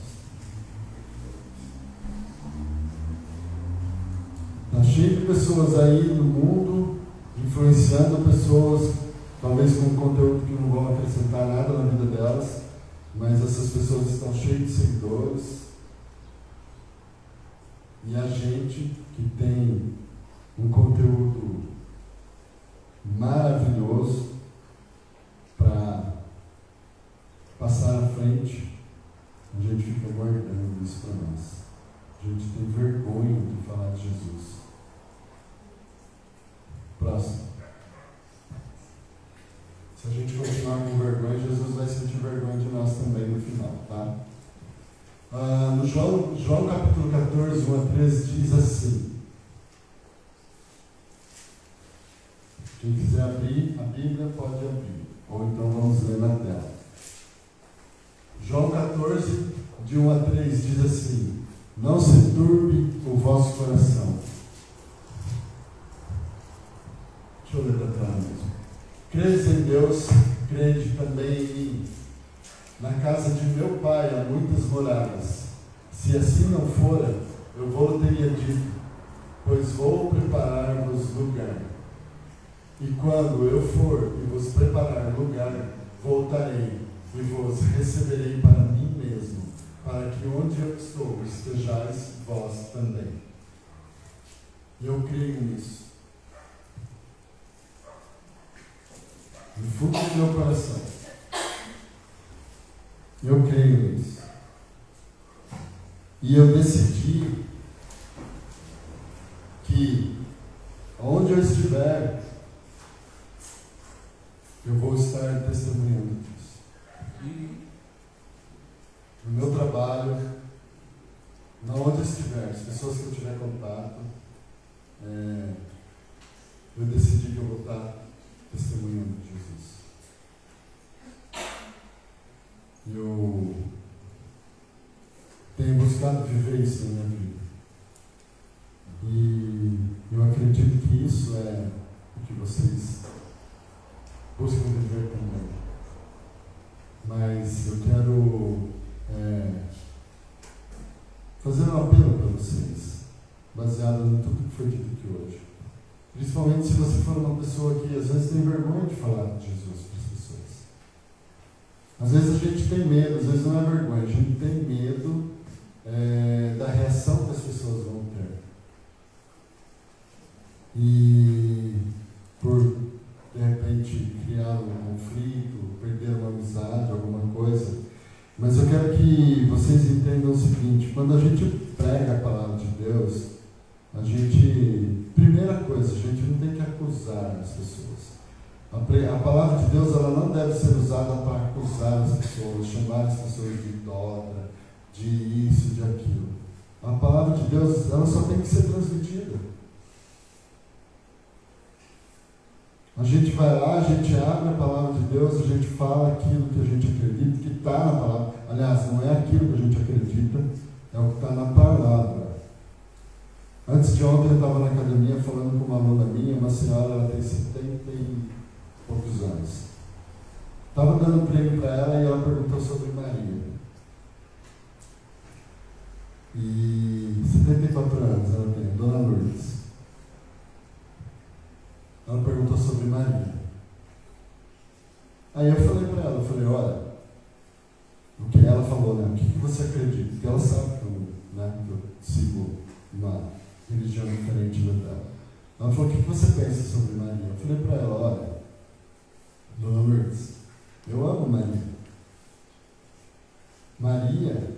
Está cheio de pessoas aí no mundo, influenciando pessoas, talvez com conteúdo que não vão acrescentar nada na vida delas, mas essas pessoas estão cheias de seguidores. E a gente que tem um conteúdo maravilhoso para passar à frente, a gente fica guardando isso para nós. A gente tem vergonha de falar de Jesus. Próximo. Se a gente continuar com vergonha, Jesus vai sentir vergonha de nós também no final, tá? No João capítulo 14, 1 a 13, diz assim. Quem quiser abrir a Bíblia, pode abrir. Ou então vamos ler na tela. João 14, de 1 a 3, diz assim: não se turbe o vosso coração. Deixa eu ler para trás mesmo. Credes em Deus, crede também em mim. Na casa de meu Pai há muitas moradas. Se assim não fora, eu vou teria dito, pois vou preparar-vos lugar. E quando eu for e vos preparar lugar, voltarei e vos receberei para mim mesmo, para que onde eu estou estejais vós também. Eu creio nisso. No fundo do meu coração. Eu creio nisso. E eu decidi que onde eu estiver, eu vou estar testemunhando disso. No meu trabalho, onde eu estiver, as pessoas que eu tiver contato, eu decidi que eu vou estar testemunhando de Jesus. Eu tenho buscado viver isso na minha vida. E eu acredito que isso é o que vocês buscam viver também. Mas eu quero fazer um apelo para vocês, baseado em tudo que foi dito aqui hoje. Principalmente se você for uma pessoa que às vezes tem vergonha de falar de Jesus para as pessoas. Às vezes a gente tem medo, às vezes não é vergonha, a gente tem medo da reação que as pessoas vão ter. E por, de repente, criar um conflito, perder uma amizade, alguma coisa. Mas eu quero que vocês entendam o seguinte: quando a gente prega a palavra de Deus, primeira coisa, a gente não tem que acusar as pessoas. A palavra de Deus, ela não deve ser usada para acusar as pessoas, chamar as pessoas de idólatra, de isso, de aquilo. A palavra de Deus, ela só tem que ser transmitida. A gente vai lá, a gente abre a palavra de Deus, a gente fala aquilo que a gente acredita, que está na palavra. Aliás, não é aquilo que a gente acredita, é o que está na palavra. Antes de ontem eu estava na academia falando com uma aluna minha, uma senhora, ela tem 70 e poucos anos. Estava dando um prêmio para ela e ela perguntou sobre Maria. E 74 anos ela tem, Dona Lourdes. Ela perguntou sobre Maria. Aí eu falei para ela, olha, o que ela falou, né? O que você acredita? Porque ela sabe que eu sigo uma religião diferente da dela. Ela falou, o que você pensa sobre Maria? Eu falei para ela, olha, Dona Lourdes, eu amo Maria. Maria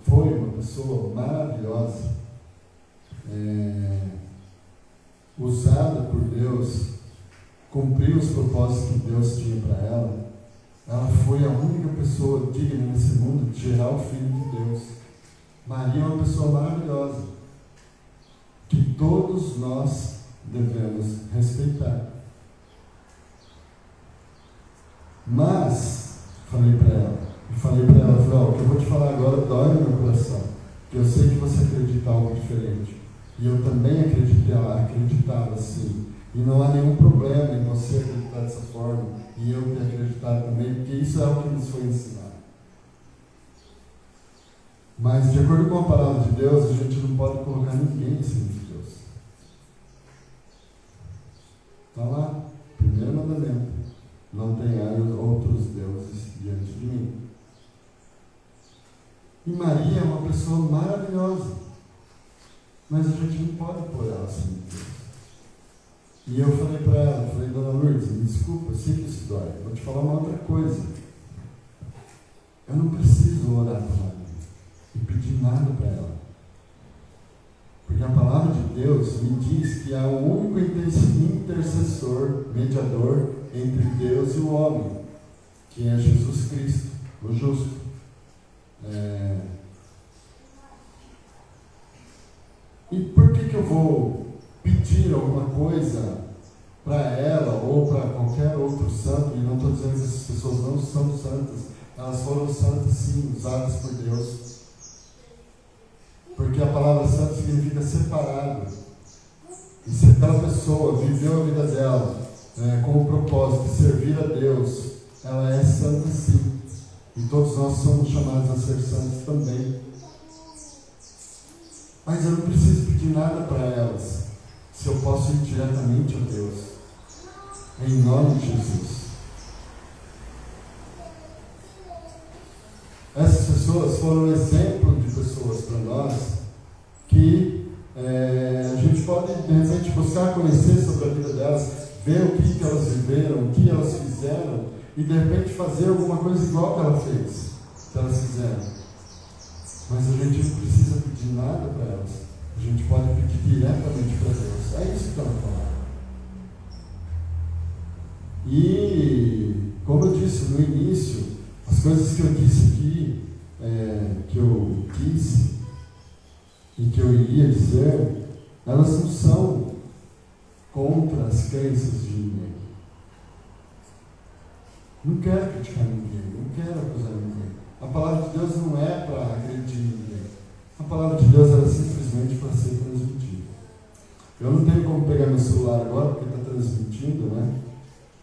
foi uma pessoa maravilhosa, usada por Deus, cumpriu os propósitos que Deus tinha para ela. Ela foi a única pessoa digna nesse mundo de gerar o Filho de Deus. Maria é uma pessoa maravilhosa, que todos nós devemos respeitar. Mas, falei para ela, o que eu vou te falar agora dói no meu coração, porque eu sei que você acredita em algo diferente. E eu também acreditava assim. E não há nenhum problema em você acreditar dessa forma e eu ter acreditado também, porque isso é o que nos foi ensinado. Mas, de acordo com a palavra de Deus, a gente não pode colocar ninguém em cima de Deus. Está lá, primeiro mandamento: não tenhais outros deuses diante de mim. E Maria é uma pessoa maravilhosa, mas a gente não pode pôr ela assim de Deus. E eu falei para ela, Dona Lourdes, me desculpa, eu sei que isso dói, vou te falar uma outra coisa. Eu não preciso orar para Maria e pedir nada para ela. Porque a palavra de Deus me diz que há um único intercessor, mediador entre Deus e o homem, que é Jesus Cristo, o justo. E por que eu vou pedir alguma coisa para ela ou para qualquer outro santo? E não estou dizendo que essas pessoas não são santas, elas foram santas sim, usadas por Deus. Porque a palavra santo significa separado. E se aquela pessoa viveu a vida dela com o propósito de servir a Deus, ela é santa sim. E todos nós somos chamados a ser santos também. Mas eu não preciso pedir nada para elas, se eu posso ir diretamente a Deus, em nome de Jesus. Essas pessoas foram um exemplo de pessoas para nós que a gente pode, de repente, buscar conhecer sobre a vida delas, ver o que elas viveram, o que elas fizeram, e de repente fazer alguma coisa igual que ela fez, que elas fizeram. Mas a gente não precisa pedir nada para elas. A gente pode pedir diretamente para Deus. É isso que ela falou. E, como eu disse no início, as coisas que eu disse aqui, que eu quis e que eu iria dizer, elas não são contra as crenças de ninguém. Não quero criticar ninguém, não quero acusar ninguém. A palavra de Deus não é para agredir ninguém. A palavra de Deus era simplesmente para ser transmitida. Eu não tenho como pegar meu celular agora, porque está transmitindo, né?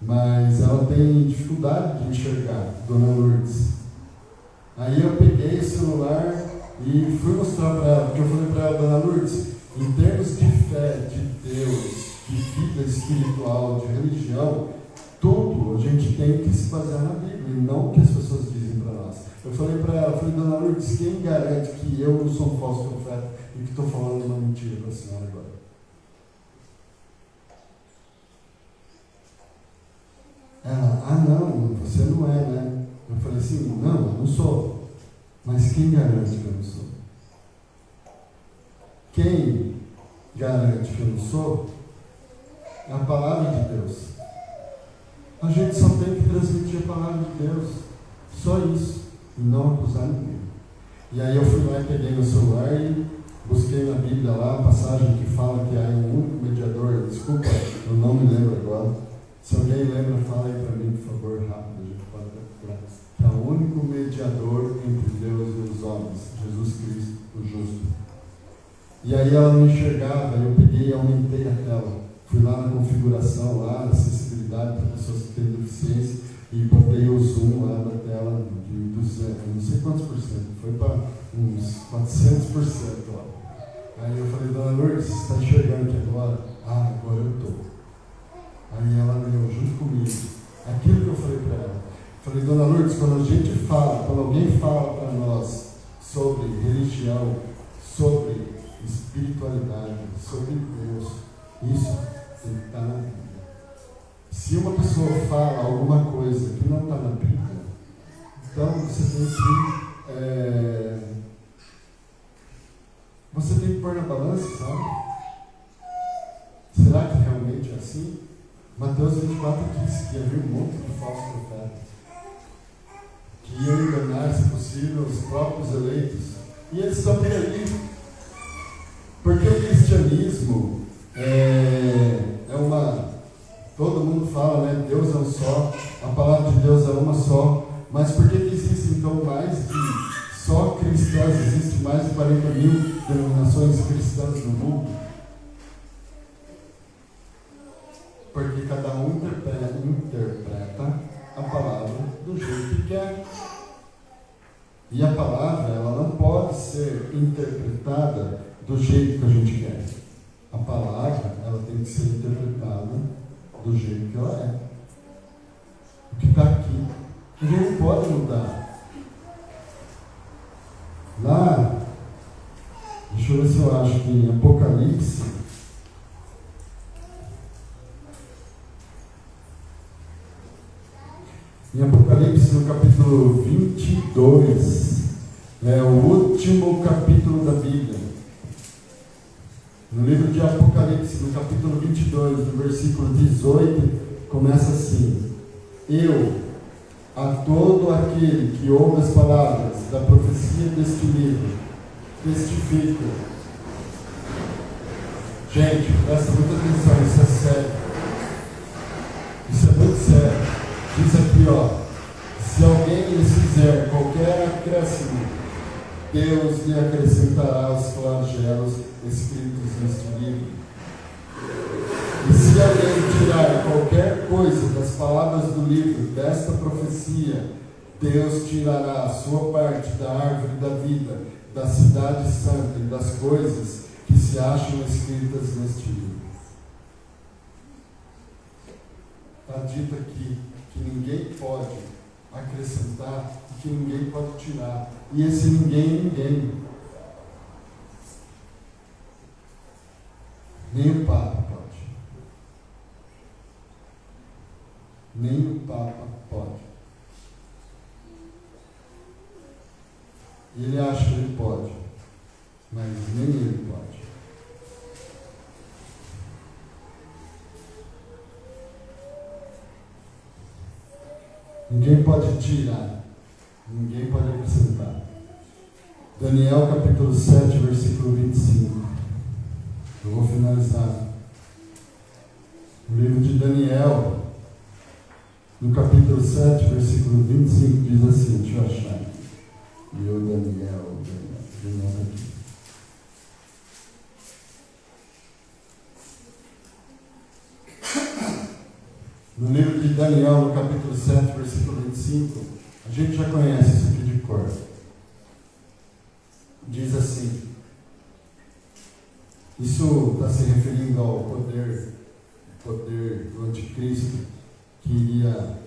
Mas ela tem dificuldade de enxergar, Dona Lourdes. Aí eu peguei o celular e fui mostrar para ela, porque eu falei para ela, Dona Lourdes, em termos de fé, de Deus, de vida espiritual, de religião, tudo a gente tem que se basear na Bíblia e não o que as pessoas dizem para nós. Eu falei para ela, Dona Lourdes, quem garante que eu não sou um falso profeta e que estou falando uma mentira para a senhora agora? Ela, não, você não é, né? Eu falei assim, não, eu não sou. Mas quem garante que eu não sou? Quem garante que eu não sou é a palavra de Deus. A gente só tem que transmitir a palavra de Deus. Só isso. E não acusar ninguém. E aí eu fui lá e peguei meu celular e busquei na Bíblia lá a passagem que fala que há um único mediador. Desculpa, eu não me lembro agora. Se alguém lembra, fala aí para mim, por favor, rápido, a gente pode procurar. Que é o único mediador entre Deus e os homens, Jesus Cristo, o justo. E aí ela não enxergava, eu peguei e aumentei a tela. Fui lá na configuração, lá na acessibilidade para pessoas que têm deficiência e botei o zoom lá da tela de 200, não sei quantos por cento, foi para uns 400% lá. Aí eu falei, Dona Lourdes, você está enxergando aqui agora? Agora eu estou. Aí ela leu junto comigo aquilo que eu falei para ela. Falei, Dona Lourdes, quando alguém fala para nós sobre religião, sobre espiritualidade, sobre Deus, isso tem que estar na Bíblia. Se uma pessoa fala alguma coisa que não está na Bíblia, então você tem que pôr na balança, sabe? Será que realmente é assim? Mateus 24 disse que havia um monte de falsos profetas que iam enganar, se possível, os próprios eleitos. E eles estão por ali. Porque o cristianismo todo mundo fala, né? Deus é um só, a palavra de Deus é uma só. Mas por que existem então mais de só cristãos? Existem mais de 40 mil denominações cristãs no mundo? Porque cada um interpreta a palavra do jeito que quer. E a palavra, ela não pode ser interpretada do jeito que a gente quer. A palavra, ela tem que ser interpretada do jeito que ela é. O que está aqui, ninguém pode mudar. Lá, deixa eu ver se eu acho que em Apocalipse, no capítulo 22, é o último capítulo da Bíblia. No livro de Apocalipse, no capítulo 22, no versículo 18, começa assim: Eu, a todo aquele que ouve as palavras da profecia deste livro, testifico. Gente, presta muita atenção, isso é sério. Isso é muito sério. Diz aqui, se alguém lhes fizer qualquer acréscimo, Deus lhe acrescentará os flagelos escritos neste livro. E se alguém tirar qualquer coisa das palavras do livro desta profecia, Deus tirará a sua parte da árvore da vida, da cidade santa e das coisas que se acham escritas neste livro. Está dito aqui que ninguém pode acrescentar e que ninguém pode tirar. E esse ninguém é ninguém. Nem o Papa pode. Nem o Papa pode. Ele acha que ele pode, mas nem ele pode. Ninguém pode tirar, ninguém pode acrescentar. Daniel capítulo 7, versículo 25. Eu vou finalizar. O livro de Daniel, no capítulo 7, versículo 25, diz assim, deixa eu achar aqui. E eu, Daniel aqui. No livro de Daniel, no capítulo 7, versículo 25, a gente já conhece isso aqui de cor. Diz assim, isso está se referindo ao poder do anticristo que iria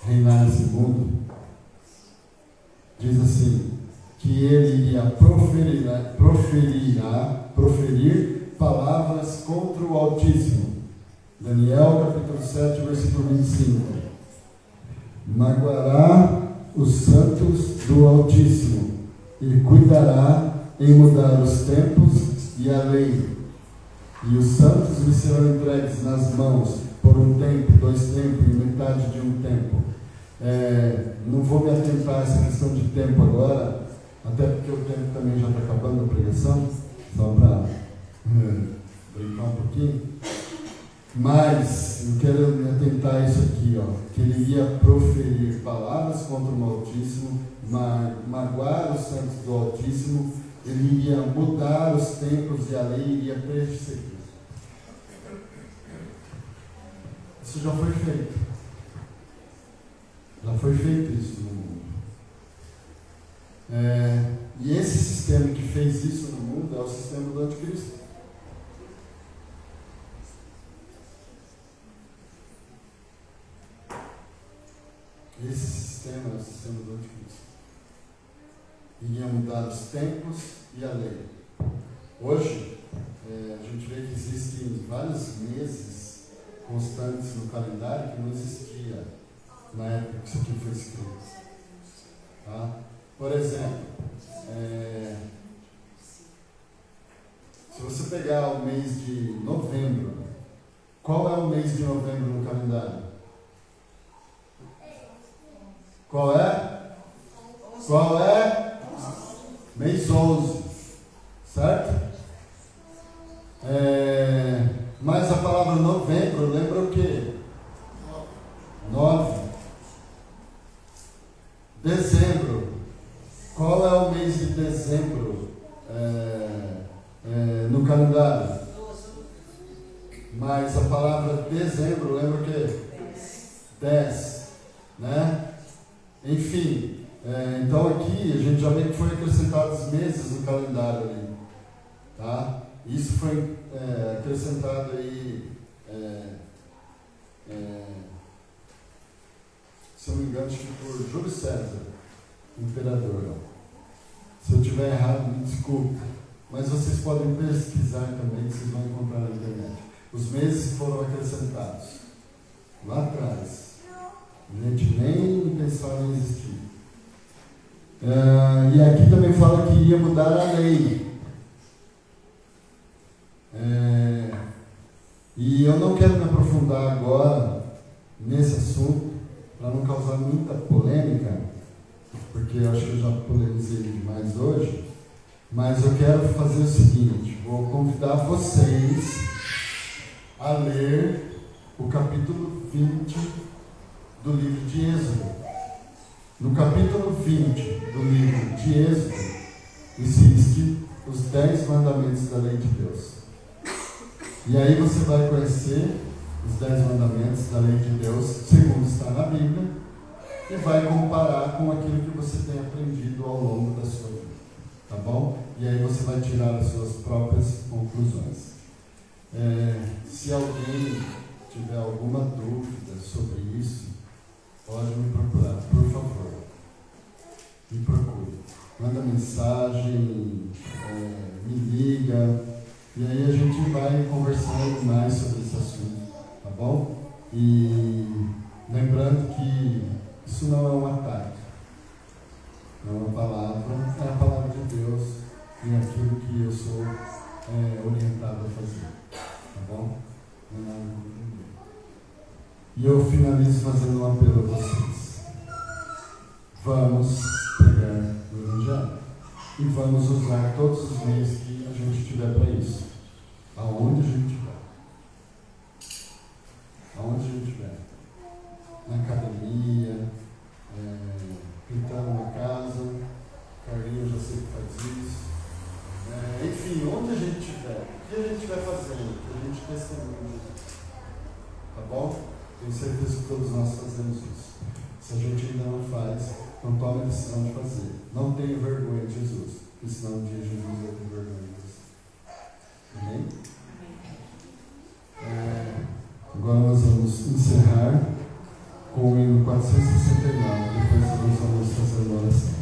reinar nesse mundo. Diz assim, que ele iria proferir palavras contra o Altíssimo. Daniel capítulo 7, versículo 25. Magoará os santos do Altíssimo. Ele cuidará em mudar os tempos e a lei. E os santos lhe serão entregues nas mãos por um tempo, 2 tempos e metade de um tempo. Não vou me atentar a essa questão de tempo agora, até porque o tempo também já está acabando a pregação, só para brincar um pouquinho. Mas eu quero me atentar a isso aqui, que ele ia proferir palavras contra o Altíssimo, magoar os santos do Altíssimo, ele iria mudar os tempos e a lei iria perseguir. Isso já foi feito. Já foi feito isso no mundo. E esse sistema que fez isso no mundo é o sistema do anticristo. Esse sistema é o sistema do anticristo. Iria mudar os tempos e a lei. Hoje, a gente vê que existem vários meses constantes no calendário que não existia na época que isso aqui foi escrito. Tá? Por exemplo, se você pegar o mês de novembro, qual é o mês de novembro no calendário? Qual é? Mês 11, certo? Mas a palavra novembro lembra o quê? 9. Dezembro. Qual é o mês de dezembro no calendário? Mas a palavra dezembro lembra o quê? 10. Né? Enfim, então aqui a gente já vê que foi acrescentado os meses no calendário ali. Tá? Isso foi acrescentado aí, se eu não me engano, acho que por Júlio César, imperador. Se eu estiver errado, me desculpe. Mas vocês podem pesquisar também, vocês vão encontrar na internet. Os meses foram acrescentados lá atrás. A gente nem pensava em existir. E aqui também fala que ia mudar a lei. E eu não quero me aprofundar agora nesse assunto, para não causar muita polêmica, porque eu acho que eu já polemizei demais hoje, mas eu quero fazer o seguinte, vou convidar vocês a ler o capítulo 20 do livro de Êxodo. No capítulo 20 do livro de Êxodo, existe os 10 mandamentos da lei de Deus. E aí você vai conhecer os 10 mandamentos da lei de Deus, segundo está na Bíblia, e vai comparar com aquilo que você tem aprendido ao longo da sua vida. Tá bom? E aí você vai tirar as suas próprias conclusões. Se alguém tiver alguma dúvida sobre isso, pode me procurar, por favor. Me procure. Manda mensagem, me liga, e aí a gente vai conversando mais sobre esse assunto, tá bom? E lembrando que isso não é um ataque, não é uma palavra, é a palavra de Deus e aquilo que eu sou orientado a fazer, tá bom? Não é nada contra ninguém. E eu finalizo fazendo um apelo a vocês. Vamos pregar o Evangelho e vamos usar todos os meios que a gente tiver para isso, aonde a gente estiver. Aonde a gente estiver. Na academia, pintando uma casa, Carlinhos já sei que faz isso. Enfim, onde a gente estiver, o que a gente estiver fazendo, que a gente testemunhe. Tá bom? Tenho certeza que todos nós fazemos isso. Se a gente ainda não faz, então tome a decisão de fazer. Não tenha vergonha de Jesus, porque senão um dia Jesus vai ter vergonha de você. Amém? Agora nós vamos encerrar com o hino 469, depois nós vamos fazer uma oração.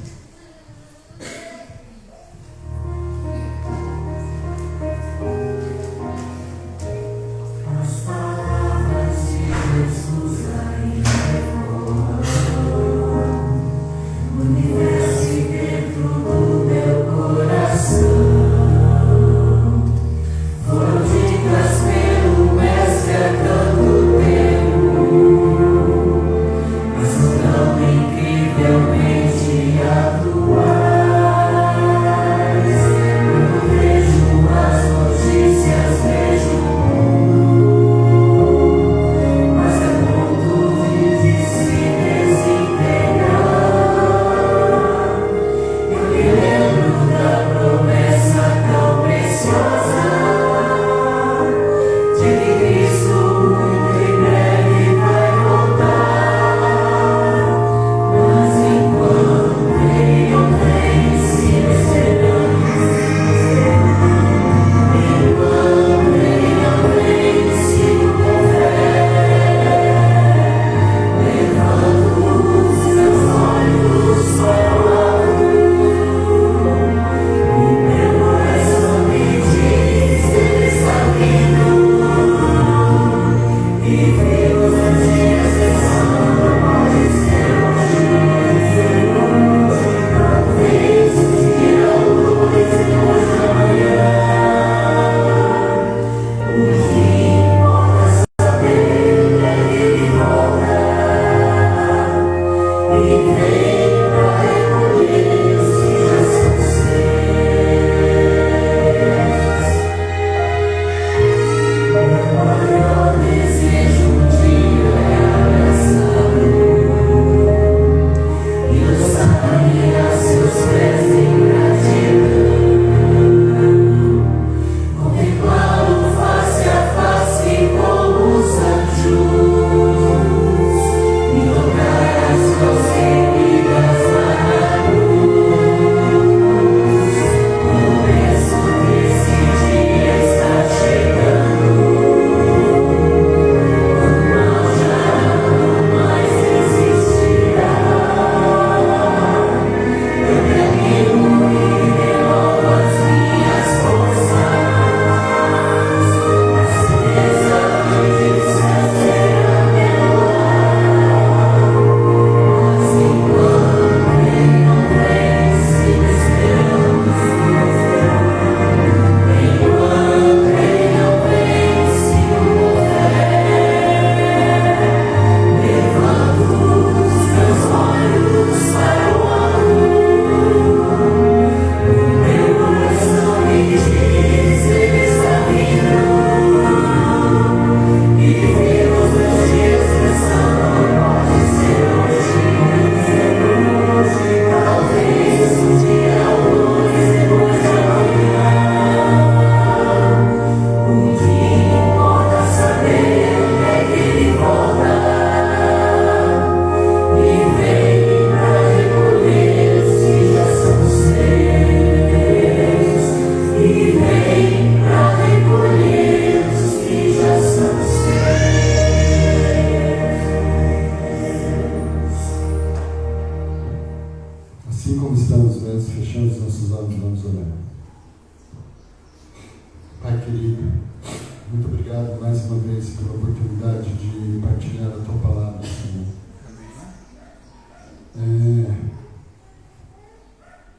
Muito obrigado mais uma vez pela oportunidade de partilhar a Tua palavra, Senhor.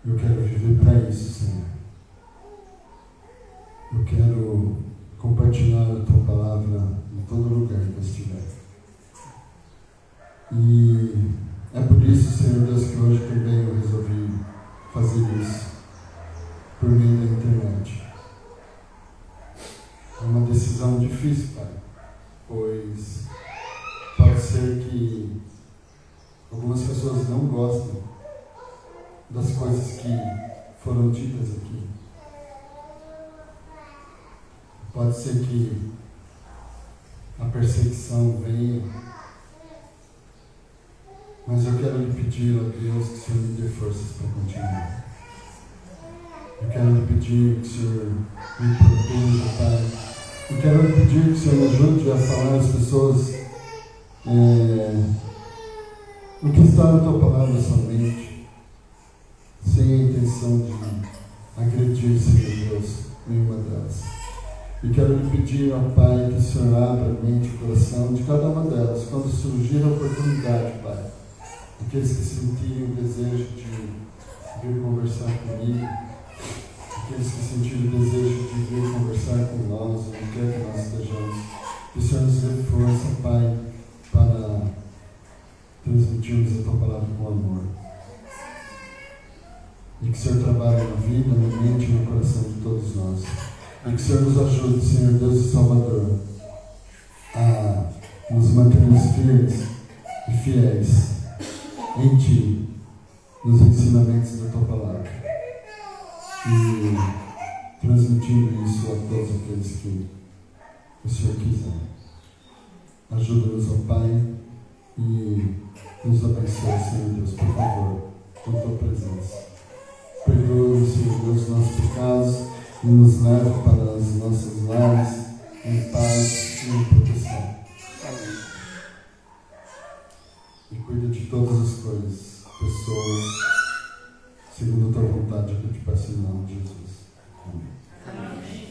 Eu quero viver para isso, Senhor. Eu quero compartilhar a Tua palavra em todo lugar que eu estiver. E é por isso, Senhor Deus, que hoje também eu resolvi fazer isso por meio da internet. É uma decisão difícil, Pai, pois pode ser que algumas pessoas não gostem das coisas que foram ditas aqui. Pode ser que a perseguição venha, mas eu quero lhe pedir a Deus que o Senhor me dê forças para continuar. Eu quero lhe pedir que o Senhor me proteja, Pai. Eu quero lhe pedir que o Senhor me ajude a falar às pessoas o que está na Tua palavra somente, sem a intenção de agredir, Senhor Deus, nenhuma delas. E quero lhe pedir, ó Pai, que o Senhor abra a mente e o coração de cada uma delas, quando surgir a oportunidade, Pai. Aqueles que sentirem o desejo de vir conversar comigo, aqueles que sentirem o desejo de vir conversar com nós, onde quer que nós estejamos, que o Senhor nos dê força, Pai, para transmitirmos a Tua palavra com amor. E que o Senhor trabalhe na vida, na mente e no coração de todos nós. E que o Senhor nos ajude, Senhor Deus e Salvador, a nos mantermos firmes e fiéis em Ti, nos ensinamentos da Tua palavra. E transmitindo isso a todos aqueles que o Senhor quiser. Ajuda-nos, ó Pai, e nos abençoe, Senhor Deus, por favor, com Tua presença. Perdoa-nos, Senhor Deus, nossos pecados e nos leva para as nossas lares em paz e em proteção. Amém. E cuida de todas as coisas, pessoas, segundo a Tua vontade, que eu te peço em nome de Jesus. Amém. Amém.